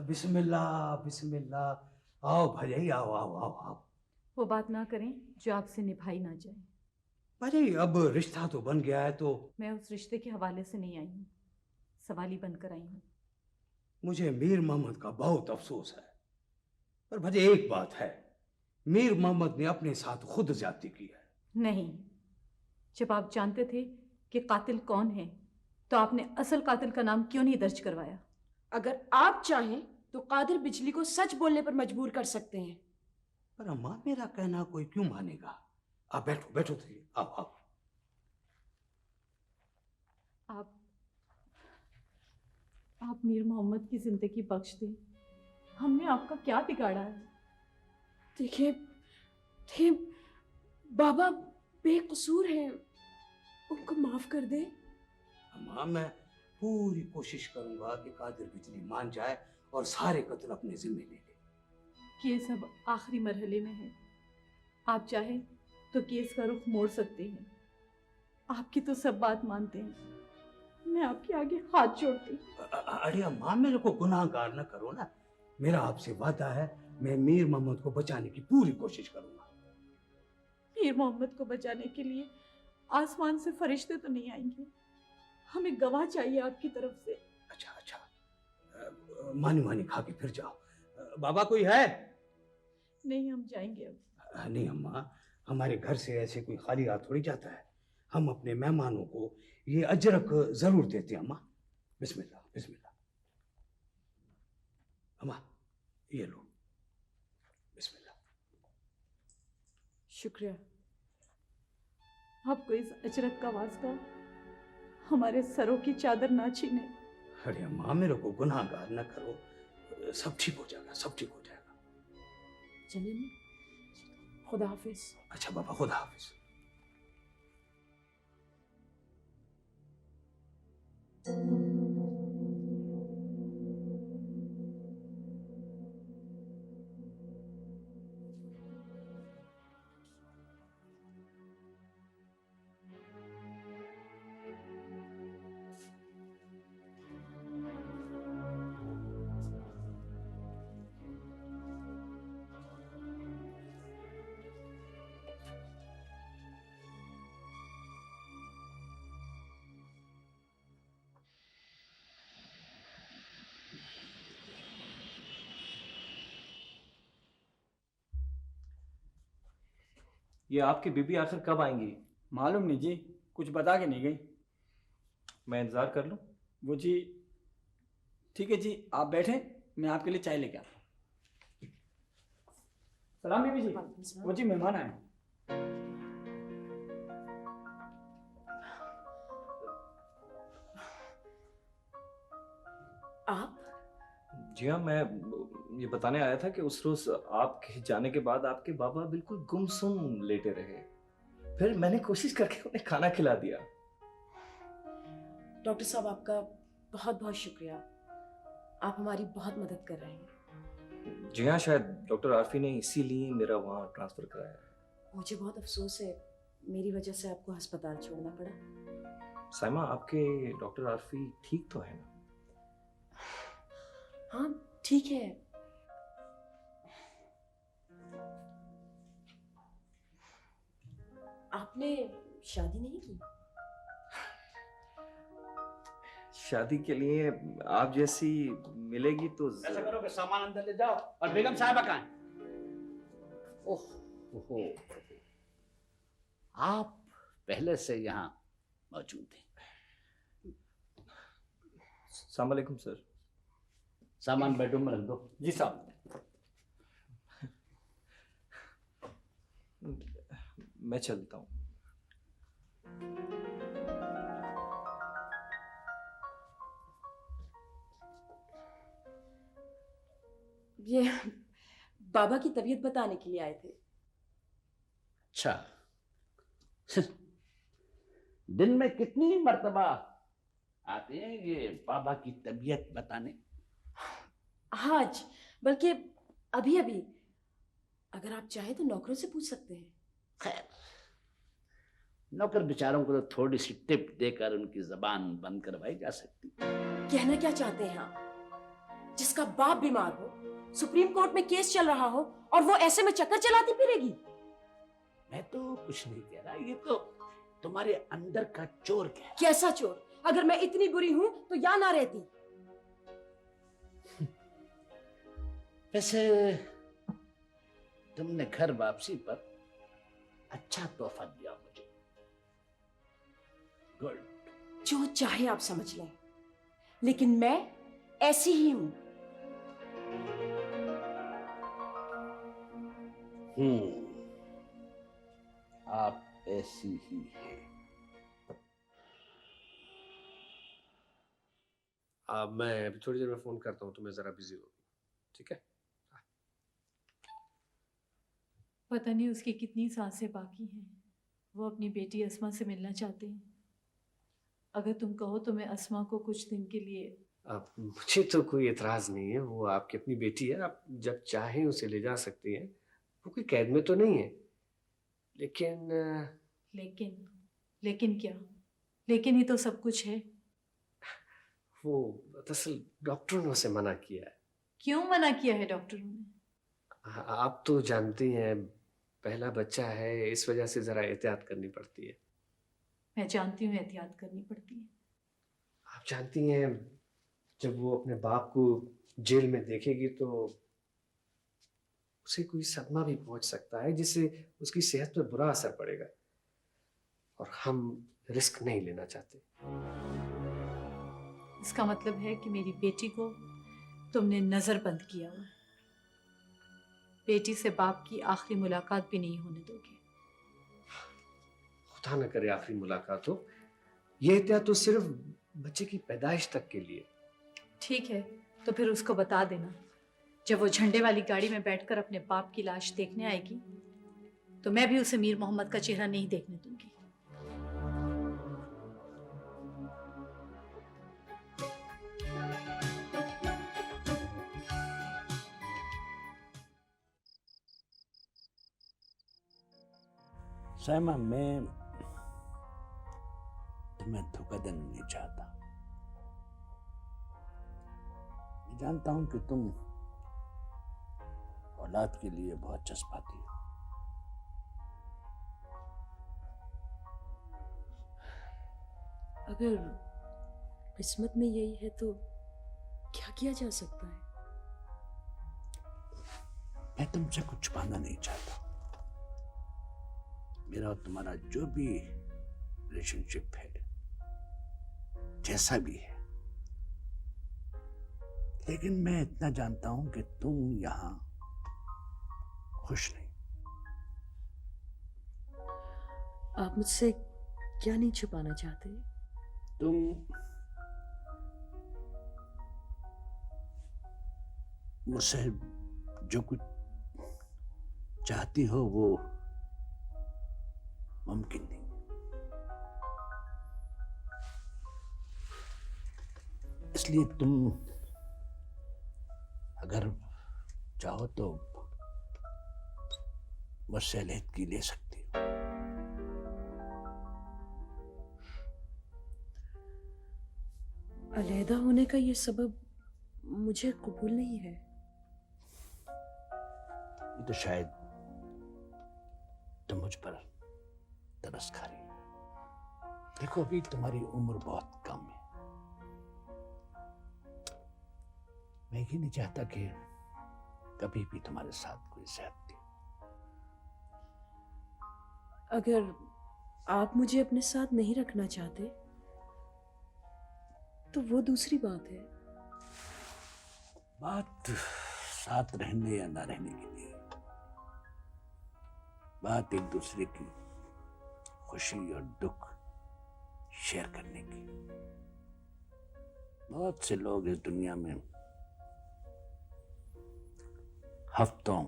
S8: बिस्मिल्लाह बिस्मिल्लाह, आओ भाई, आओ आओ आओ आओ।
S5: वो बात ना करें जो आपसे निभाई ना जाए।
S8: भाई अब रिश्ता तो बन गया है, तो
S5: मैं उस रिश्ते के हवाले से नहीं आई हूँ, सवाली बनकर आई हूँ।
S8: मुझे मीर मोहम्मद का बहुत अफसोस है, पर भाई एक बात है, मीर मोहम्मद ने अपने साथ खुद ज्यादती की है।
S5: नहीं, जब आप जानते थे कि कातिल कौन है तो आपने असल कातिल का नाम क्यों नहीं दर्ज करवाया?
S20: अगर आप चाहें तो कादिर बिजली को सच बोलने पर मजबूर कर सकते हैं।
S8: पर अम्मा, मेरा कहना कोई क्यों मानेगा? आप बैठो बैठो, आओ आओ।
S5: आप मीर मोहम्मद की जिंदगी बख्श दें। हमने आपका क्या बिगाड़ा है?
S10: देखिए बाबा बेकसूर हैं, उनको माफ कर दे।
S8: अम्मा, मैं पूरी कोशिश करूंगा कि कादिर बिजली मान जाए और सारे कत्ल अपने जिम्मे ले ले।
S5: केस अब आखिरी मरहले में है, आप चाहें तो केस का रुख मोड़ सकते हैं। आपकी तो सब बात मानते हैं, मैं आपके आगे हाथ जोड़ती हूँ।
S8: अरे अम्मा, मेरे को गुनाहगार न करो ना। मेरा आपसे वादा है, मैं मीर मोहम्मद को बचाने की पूरी कोशिश करूंगा।
S5: मीर मोहम्मद को बचाने के लिए आसमान से फरिश्ते तो नहीं आएंगे। हमें गवाह चाहिए आपकी तरफ से।
S8: अच्छा मानी मानी खा के फिर जाओ। बाबा कोई है?
S5: नहीं, हम जाएंगे अब।
S8: नहीं अम्मा, हमारे घर से ऐसे कोई खाली हाथ थोड़ी जाता है। हम अपने मेहमानों को ये अजरक जरूर देते हैं अम्मा। बिस्मिल्लाह बिस्मिल्लाह। अम्मा ये लो, बिस्मिल्लाह।
S5: शुक्रिया। आपको इस अजरक का वास्ता हमारे सरों की चादर ना छीने।
S8: अरे अम्मा मेरे को गुनाहगार न करो, सब ठीक हो जाएगा, सब ठीक हो जाएगा।
S11: चलिए, खुदा हाफिज।
S8: अच्छा बाबा, खुदा हाफिज।
S18: ये आपकी बीबी आखिर कब आएंगी?
S14: मालूम नहीं जी, कुछ बता के नहीं गई।
S18: मैं इंतजार कर लूं?
S14: वो जी ठीक है जी, आप बैठे, मैं आपके लिए चाय लेके आता हूँ। सलाम बीबी जी। वो जी मेहमान आए।
S11: आप?
S18: जी हाँ, मैं ये बताने आया था कि उस रोज आपके जाने के बाद आपके बाबा बिल्कुल गुमसुम लेटे रहे। फिर मैंने कोशिश करके उन्हें खाना खिला दिया।
S11: डॉक्टर साहब, आपका बहुत बहुत शुक्रिया। आप हमारी बहुत मदद कर रहे हैं।
S18: जी हाँ, शायद डॉक्टर आरफी ने इसीलिए मेरा वहाँ ट्रांसफर कराया है।
S11: मुझे बहुत अफसोस है, मेरी वजह से आपको अस्पताल छोड़ना पड़ा।
S18: साइमा, आपके डॉक्टर आरफी ठीक तो है ना?
S11: हाँ ठीक है। आपने शादी नहीं की?
S18: शादी के लिए आप जैसी मिलेगी तो
S14: ऐसा करो कि सामान अंदर ले जाओ। और बेगम साहबा कहाँ हैं?
S21: ओहो, आप पहले से यहाँ मौजूद हैं।
S18: अस्सलाम वालेकुम सर।
S21: सामान बेडरूम में रख दो।
S14: जी साहब।
S18: मैं चलता हूँ।
S11: ये बाबा की तबीयत बताने के लिए आए थे।
S21: अच्छा, दिन में कितनी मर्तबा आते हैं ये बाबा की तबीयत बताने?
S11: आज, बल्कि अभी अभी। अगर आप चाहे तो नौकरों से पूछ सकते हैं।
S21: खैर, नौकर बेचारों को तो थोड़ी सी टिप देकर उनकी जबान बंद करवाई जा सकती।
S11: कहना क्या चाहते हैं आप? जिसका बाप बीमार हो, सुप्रीम कोर्ट में केस चल रहा हो, और वो ऐसे में चक्कर चलाती फिरेगी?
S21: मैं तो कुछ नहीं कह रहा, ये तो तुम्हारे अंदर का चोर कह।
S11: कैसा चोर? अगर मैं इतनी बुरी हूं तो या ना रहती।
S21: वैसे तुमने घर वापसी पर अच्छा तोहफा दिया मुझे। गुड।
S11: जो चाहे आप समझ लें, लेकिन मैं ऐसी ही हूं।
S21: आप ऐसी ही हैं।
S17: मैं अभी थोड़ी देर में फोन करता हूँ, तुम्हें जरा बिजी हो, ठीक है?
S5: पता नहीं उसकी कितनी सांसें बाकी हैं। वो अपनी बेटी अस्मा से मिलना चाहते हैं। अगर तुम कहो तो मैं अस्मा को कुछ दिन के लिए।
S17: मुझे तो कोई एतराज नहीं है, वो आपकी अपनी बेटी है, आप जब चाहें उसे ले जा सकती हैं। वो कोई कैद में तो नहीं है। लेकिन
S5: लेकिन क्या? लेकिन ही तो सब कुछ है।
S17: वो दरअसल डॉक्टरों ने उसे मना किया है।
S5: क्यों मना किया है डॉक्टरों ने?
S17: आप तो जानती हैं, पहला बच्चा है, इस वजह से जरा एहतियात करनी पड़ती है।
S5: मैं जानती हूँ एहतियात करनी पड़ती है।
S17: आप जानती हैं, जब वो अपने बाप को जेल में देखेगी तो उसे कोई सदमा भी पहुंच सकता है जिससे उसकी सेहत पर बुरा असर पड़ेगा, और हम रिस्क नहीं लेना चाहते।
S5: इसका मतलब है कि मेरी बेटी को तुमने नजरबंद किया हुआ है। बेटी से बाप की आखिरी मुलाकात भी नहीं होने दोगे।
S17: खुदा न करे आखिरी मुलाकात हो। ये एहतियात तो सिर्फ बच्चे की पैदाइश तक के लिए।
S5: ठीक है, तो फिर उसको बता देना, जब वो झंडे वाली गाड़ी में बैठकर अपने बाप की लाश देखने आएगी तो मैं भी उसे मीर मोहम्मद का चेहरा नहीं देखने दूंगी।
S21: साइमा, मैं तुम्हें धोखा देना नहीं चाहता। मैं जानता हूं कि तुम औलाद के लिए बहुत जज्बाती हो।
S11: अगर किस्मत में यही है तो क्या किया जा सकता है?
S21: मैं तुमसे कुछ छुपाना नहीं चाहता। मेरा और तुम्हारा जो भी रिलेशनशिप है, जैसा भी है, लेकिन मैं इतना जानता हूं कि तुम यहां खुश नहीं।
S11: आप मुझसे क्या नहीं छुपाना चाहते?
S21: तुम मुझसे जो कुछ चाहती हो वो मुमकिन नहीं। इसलिए तुम अगर चाहो तो मुझसे अलहदगी ले सकती हो।
S11: अलहदा होने का ये सबब मुझे कबूल नहीं है।
S21: ये तो शायद तुम मुझ पर तरस खा रही हो। देखो, अभी तुम्हारी उम्र बहुत कम है। मैं ये नहीं चाहता कि कभी भी तुम्हारे साथ कोई ज्यादती हो।
S11: अगर आप मुझे अपने साथ नहीं रखना चाहते तो वो दूसरी बात है।
S21: बात साथ रहने या ना रहने की नहीं, बात एक दूसरे की खुशी और दुख शेयर करने की। बहुत से लोग इस दुनिया में हफ्तों,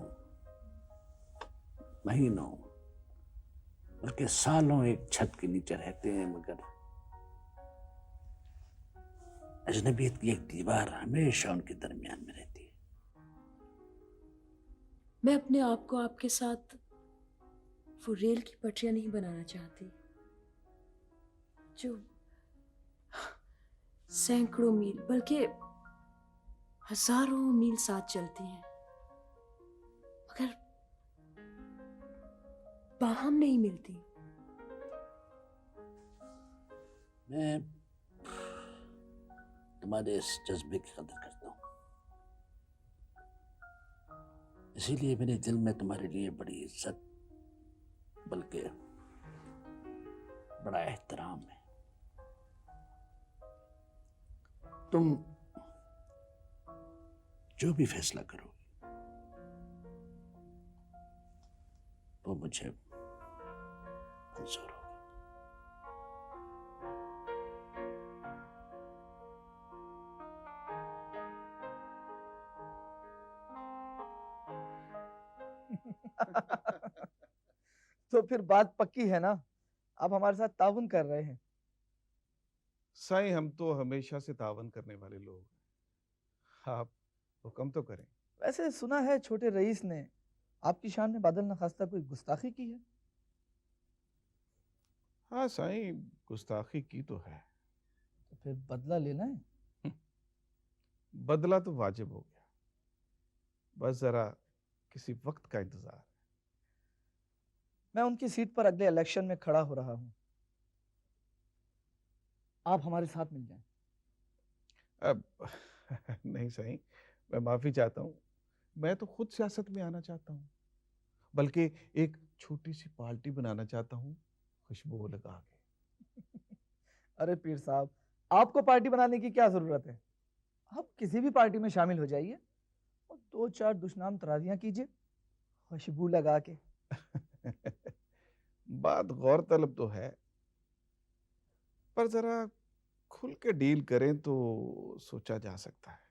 S21: महीनों, बल्कि सालों एक छत के नीचे रहते हैं, मगर अजनबियत की एक दीवार हमेशा उनके दरमियान में रहती है।
S11: मैं अपने आप को आपके साथ वो रेल की पटरियां नहीं बनाना चाहती जो सैकड़ों मील बल्कि हजारों मील साथ चलती हैं, मगर बाहम नहीं मिलती।
S21: मैं तुम्हारे इस जज्बे की कदर करता हूँ, इसीलिए मेरे दिल में तुम्हारे लिए बड़ी इज्जत बल्कि बड़ा एहतराम है। तुम जो भी फैसला करोगे वो मुझे मंजूर होगा।
S14: तो फिर बात पक्की है ना? आप हमारे साथ ताउन कर रहे हैं।
S16: साईं, हम तो हमेशा से तावन करने वाले लोग हैं। आप हुक्म तो करें।
S14: वैसे सुना है छोटे रईस ने आपकी शान में बादल नखास्ता कोई गुस्ताखी की है?
S16: हाँ साईं, गुस्ताखी की तो है।
S14: तो फिर बदला लेना है?
S16: बदला तो वाजिब हो गया, बस जरा किसी वक्त का इंतजार है।
S14: मैं उनकी सीट पर अगले इलेक्शन में खड़ा हो रहा हूं। आप हमारे साथ मिल जाएं।
S16: अब नहीं सही, मैं माफी चाहता हूँ। मैं तो खुद सियासत में आना चाहता हूँ, बल्कि एक छोटी सी पार्टी बनाना चाहता हूँ, खुशबू लगा के।
S14: अरे पीर साहब, आपको पार्टी बनाने की क्या जरूरत है? आप किसी भी पार्टी में शामिल हो जाइए और 2-4 दुष्नाम तराजियां कीजिए खुशबू लगा के।
S16: बात गौरतलब तो है, पर जरा खुल के डील करें तो सोचा जा सकता है।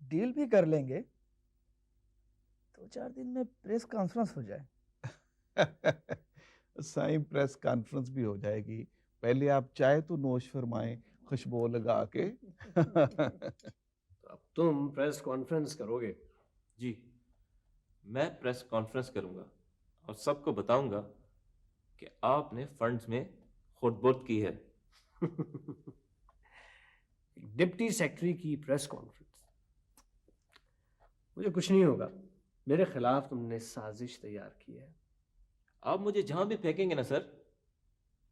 S14: डील भी कर लेंगे, 2-4 दिन में प्रेस कॉन्फ्रेंस हो जाए।
S16: साईं, प्रेस कॉन्फ्रेंस भी हो जाएगी, पहले आप चाहे तो नोश फरमाएं खुशबू लगा के।
S17: तो अब तुम प्रेस कॉन्फ्रेंस करोगे?
S7: जी, मैं प्रेस कॉन्फ्रेंस करूंगा और सबको बताऊंगा कि आपने फंड्स में खुर्द-बुर्द की है।
S17: डिप्टी सेक्रेटरी की प्रेस कॉन्फ्रेंस? मुझे कुछ नहीं होगा, मेरे खिलाफ तुमने साजिश तैयार की है।
S7: आप मुझे जहां भी फेंकेंगे ना सर,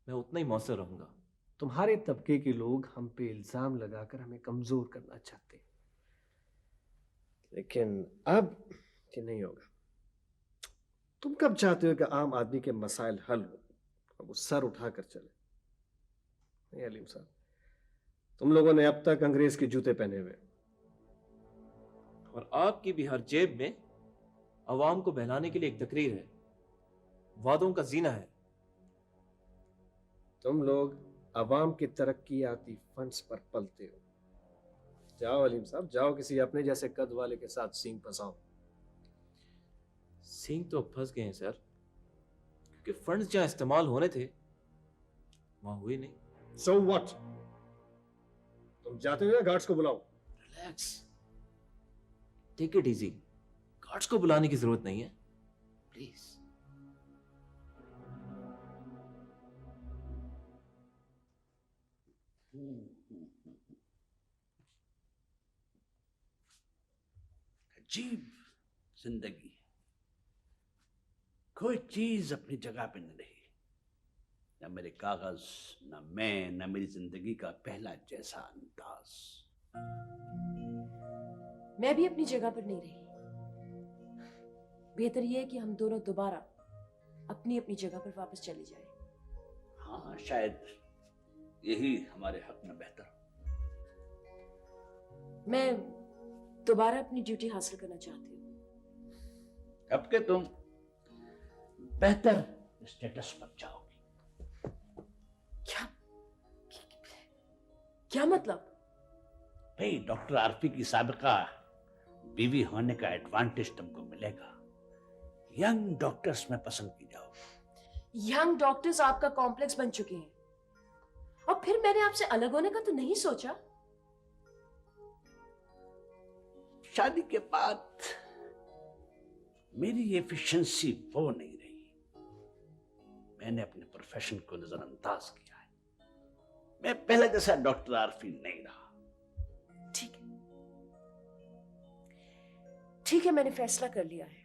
S7: मैं उतना ही मौसर रहूंगा।
S17: तुम्हारे तबके के लोग हम पे इल्जाम लगाकर हमें कमजोर करना चाहते हैं, लेकिन अब ये नहीं होगा। तुम कब चाहते हो कि आम आदमी के मसाइल हल हो और वो सर उठाकर चले? नहीं अलीम साहब, तुम लोगों ने अब तक अंग्रेज के जूते पहने हुए,
S7: और आपकी भी हर जेब में अवाम को बहलाने के लिए एक तकरीर है, वादों का जीना है।
S17: तुम लोग अवाम की तरक्कियाती फंड्स पर पलते हो। जाओ अलीम साहब, जाओ किसी अपने जैसे कद वाले के साथ सींग फंसाओ।
S7: सींग तो फंस गए हैं सर, क्योंकि फंड्स जहां इस्तेमाल होने थे वहां हुए नहीं।
S17: So what? तुम जाते हो या गार्ड्स को बुलाओ?
S7: Relax, take it easy. Guards को बुलाने की जरूरत नहीं है, प्लीज।
S21: अजीब जिंदगी, कोई चीज अपनी जगह पे नहीं रही। न मेरे कागज, न मैं, न मेरी जिंदगी का पहला जैसा अंदाज।
S6: मैं भी अपनी जगह पर नहीं रही। बेहतर यह है कि हम दोनों दोबारा अपनी अपनी जगह पर वापस चले जाएं।
S21: हाँ, शायद यही हमारे हक में बेहतर।
S6: मैं दोबारा अपनी ड्यूटी हासिल करना चाहती हूँ।
S21: अब के तुम बेहतर स्टेटस पर जाओगी।
S6: क्या मतलब?
S21: भाई, डॉक्टर आरपी की साबिका बीवी होने का एडवांटेज तुमको मिलेगा। यंग डॉक्टर्स में पसंद की जाओगी।
S6: यंग डॉक्टर्स आपका कॉम्प्लेक्स बन चुके हैं, और फिर मैंने आपसे अलग होने का तो नहीं सोचा।
S21: शादी के बाद मेरी एफिशिएंसी वो नहीं रही। मैंने अपने प्रोफेशन को नजरअंदाज किया है। मैं पहले जैसा डॉक्टर आरफी नहीं रहा।
S6: ठीक है, मैंने फैसला कर लिया है।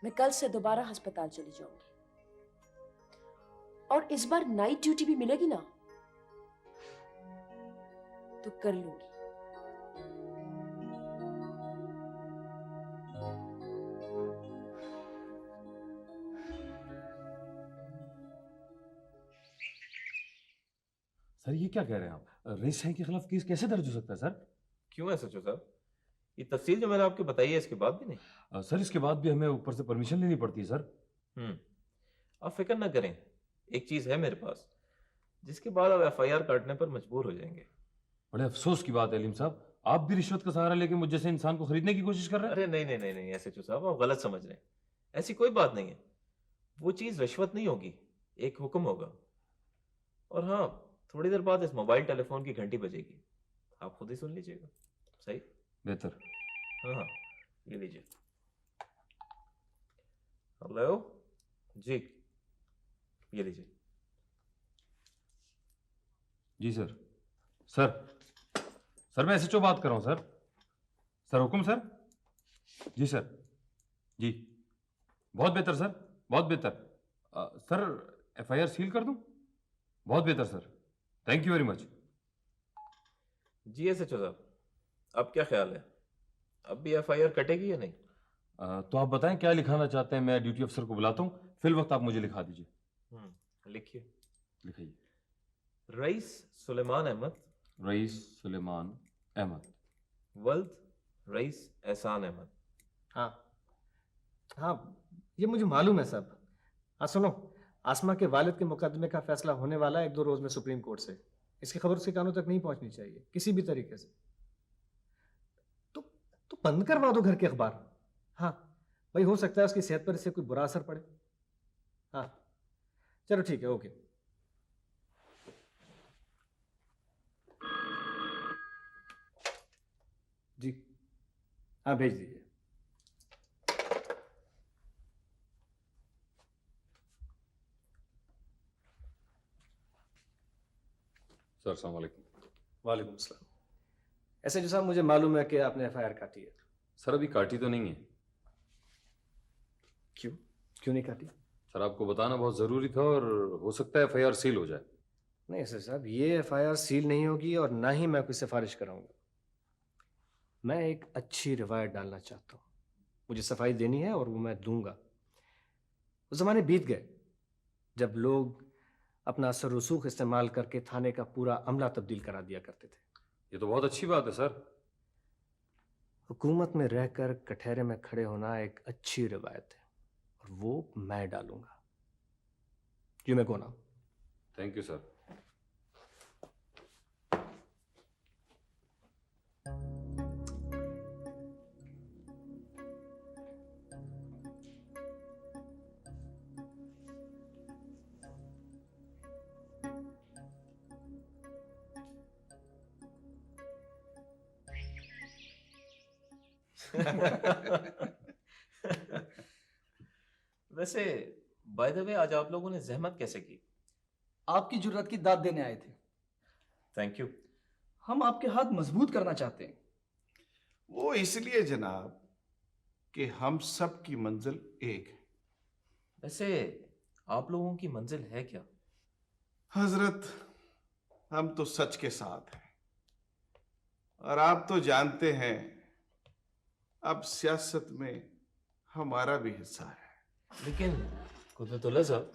S6: मैं कल से दोबारा अस्पताल चली जाऊंगी, और इस बार नाइट ड्यूटी भी मिलेगी ना तो कर लूंगी।
S18: सर ये क्या कह रहे हैं आप? रईस साहब के खिलाफ केस कैसे दर्ज हो सकता है सर?
S7: क्यों है सचो साहब? ये तफसील जो मैंने आपको बताई है, इसके बाद भी नहीं?
S18: सर इसके बाद भी हमें ऊपर से परमिशन लेनी पड़ती है सर।
S7: आप फिक्र ना करें, एक चीज है मेरे पास जिसके बाद आप एफआईआर काटने पर मजबूर हो जाएंगे।
S18: बड़े अफसोस की बात है अलीम साहब, आप भी रिश्वत का सहारा लेके मुझ जैसे इंसान को खरीदने की कोशिश कर रहे हैं।
S7: अरे नहीं नहीं नहीं नहीं एसएचओ साहब, आप गलत समझ रहे हैं। ऐसी कोई बात नहीं है, वो चीज रिश्वत नहीं होगी, एक हुक्म होगा। और हाँ, थोड़ी देर बाद इस मोबाइल टेलीफोन की घंटी बजेगी, आप खुद ही सुन लीजिएगा। सही?
S18: बेहतर।
S7: हाँ हाँ, ये लीजिए। हेलो जी, ये लीजिए।
S18: जी सर। सर मैं एसएचओ बात कर रहा हूँ सर। सर हुक्म सर। जी सर। जी
S3: बहुत बेहतर सर, बहुत बेहतर। सर एफआईआर सील कर दूं? बहुत बेहतर sir, thank you very much.
S7: जी एसएचओ साहब, अब क्या ख्याल है, अब भी एफआईआर कटेगी या नहीं?
S3: तो आप बताएं क्या लिखाना चाहते हैं, मैं ड्यूटी अफसर को बुलाता हूँ, फिल वक्त आप मुझे लिखा दीजिए।
S7: लिखिए।
S3: लिखाइए।
S7: Rice Suleman Ahmad.
S3: Rice Suleman Ahmad.
S7: वल्द rice एहसान अहमद।
S17: हाँ हाँ, ये मुझे मालूम है साहब। हाँ सुनो, आसमा के वालिद के मुकदमे का फैसला होने वाला है 1-2 रोज में सुप्रीम कोर्ट से। इसकी खबर उसके कानों तक नहीं पहुंचनी चाहिए किसी भी तरीके से। तो बंद करवा दो घर के अखबार। हाँ भाई, हो सकता है उसकी सेहत पर इससे कोई बुरा असर पड़े। हाँ चलो ठीक है, ओके। जी हाँ, भेज दीजिए।
S3: सर अस्सलाम वालेकुम।
S17: वालेकुम सलाम। ऐसे जो साहब, मुझे मालूम है कि आपने एफआईआर काटी है।
S3: सर अभी काटी तो नहीं है।
S17: क्यों क्यों नहीं काटी?
S3: सर आपको बताना बहुत जरूरी था और हो सकता है एफआईआर सील हो जाए।
S17: नहीं सर साहब, ये एफआईआर सील नहीं होगी और ना ही मैं कोई सिफारिश कराऊंगा। मैं एक अच्छी रिवायत डालना चाहता हूँ। मुझे सफाई देनी है और वो मैं दूंगा। वो ज़माने बीत गए जब लोग अपना असर रसूख इस्तेमाल करके थाने का पूरा अमला तब्दील करा दिया करते थे।
S3: ये तो बहुत अच्छी बात है सर।
S17: हुकूमत में रहकर कटहरे में खड़े होना एक अच्छी रिवायत है और वो मैं डालूंगा। You may go now.
S3: Thank you sir.
S7: वैसे बाय द वे, आज आप लोगों ने जहमत कैसे की?
S14: आपकी जुर्रत की दाद देने आए थे।
S7: Thank you.
S14: हम आपके हाथ मजबूत करना चाहते हैं।
S16: वो इसलिए जनाब कि हम सब की मंजिल एक है।
S7: वैसे आप लोगों की मंजिल है क्या?
S16: हजरत, हम तो सच के साथ हैं और आप तो जानते हैं अब सियासत में हमारा भी हिस्सा है।
S7: लेकिन कुदरतुल्लाह साहब,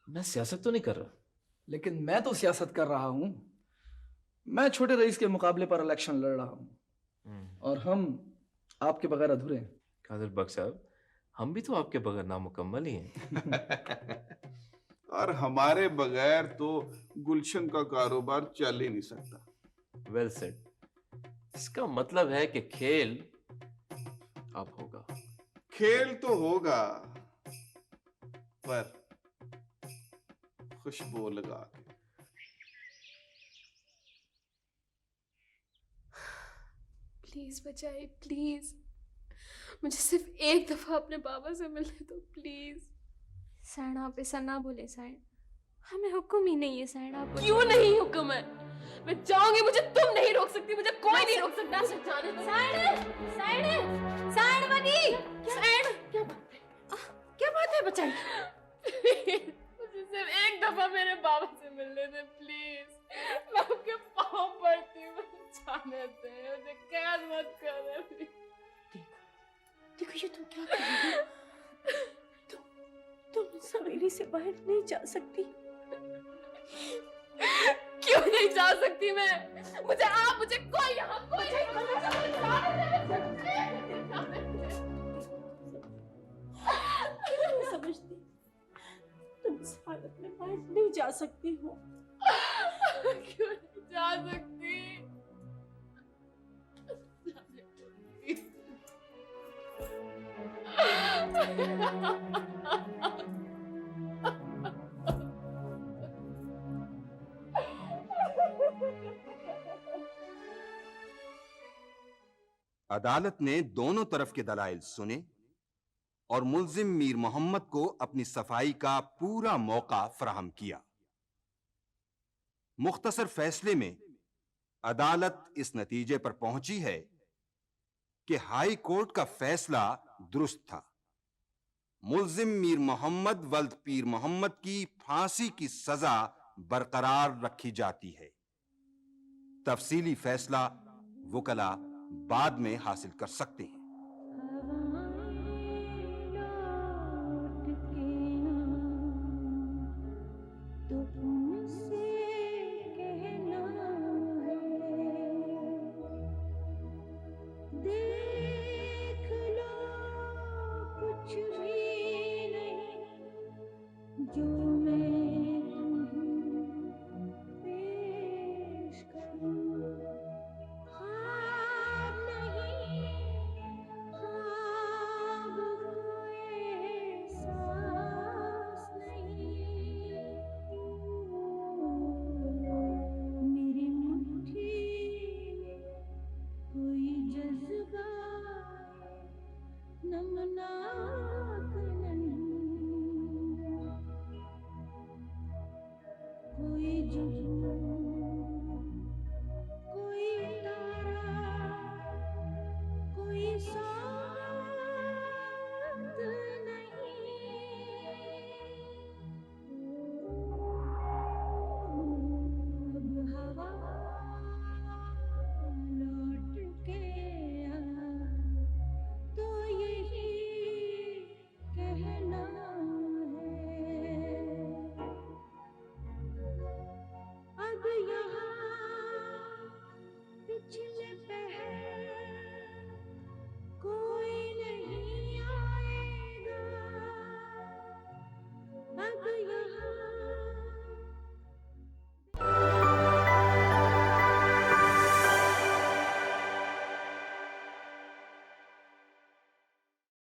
S7: मैं सियासत तो नहीं कर रहा।
S14: लेकिन मैं तो सियासत कर रहा हूं। मैं छोटे रईस के मुकाबले पर इलेक्शन लड़ रहा हूं और हम आपके बगैर अधूरे हैं।
S7: कादिर बख्श साहब, हम भी तो आपके बगैर नामुकम्मल ही हैं।
S16: और हमारे बगैर तो गुलशन का कारोबार चल ही नहीं सकता।
S7: Well said. इसका मतलब है कि खेल अब होगा।
S16: खेल तो होगा पर खुशबू लगा के।
S10: प्लीज बचाइए, प्लीज। मुझे सिर्फ एक दफा अपने बाबा से मिलने दो, प्लीज।
S6: सैन, आप ऐसा ना बोले सैन। हमें हुक्म ही नहीं है सैन। आप
S10: क्यों नहीं हुक्म है? मैं जाऊंगी, मुझे तुम नहीं रोक सकती, मुझे कोई नहीं रोक सकता।
S6: सैन, सैन बनी।
S10: सैन,
S11: क्या बात है बचाई?
S10: मुझे सिर्फ एक दफा मेरे बाबा से मिलने दे, प्लीज। मैं आपके पाँव पड़ती हूँ, मुझे जाने दे, मुझे कैद मत कर प्लीज।
S11: देखो ये तुम क्या कर रही हो? तुम इस हवेली से बाहर नहीं जा सकती।
S10: क्यों नहीं जा सकती मैं? मुझे कोई यहाँ कोई
S11: नहीं समझती। तुम इस हालत में बाहर नहीं जा सकती हो।
S10: क्यों नहीं जा सकती?
S2: अदालत ने दोनों तरफ के दलाइल सुने और मुल्जिम मीर मोहम्मद को अपनी सफाई का पूरा मौका फराहम किया। मुख्तसर फैसले में अदालत इस नतीजे पर पहुंची है कि हाई कोर्ट का फैसला दुरुस्त था
S4: मुल्जिम मीर मोहम्मद वल्द पीर मोहम्मद की फांसी की सजा बरकरार रखी जाती है। तफसीली फैसला वकला बाद में हासिल कर सकते हैं।
S22: कोई तारा, कोई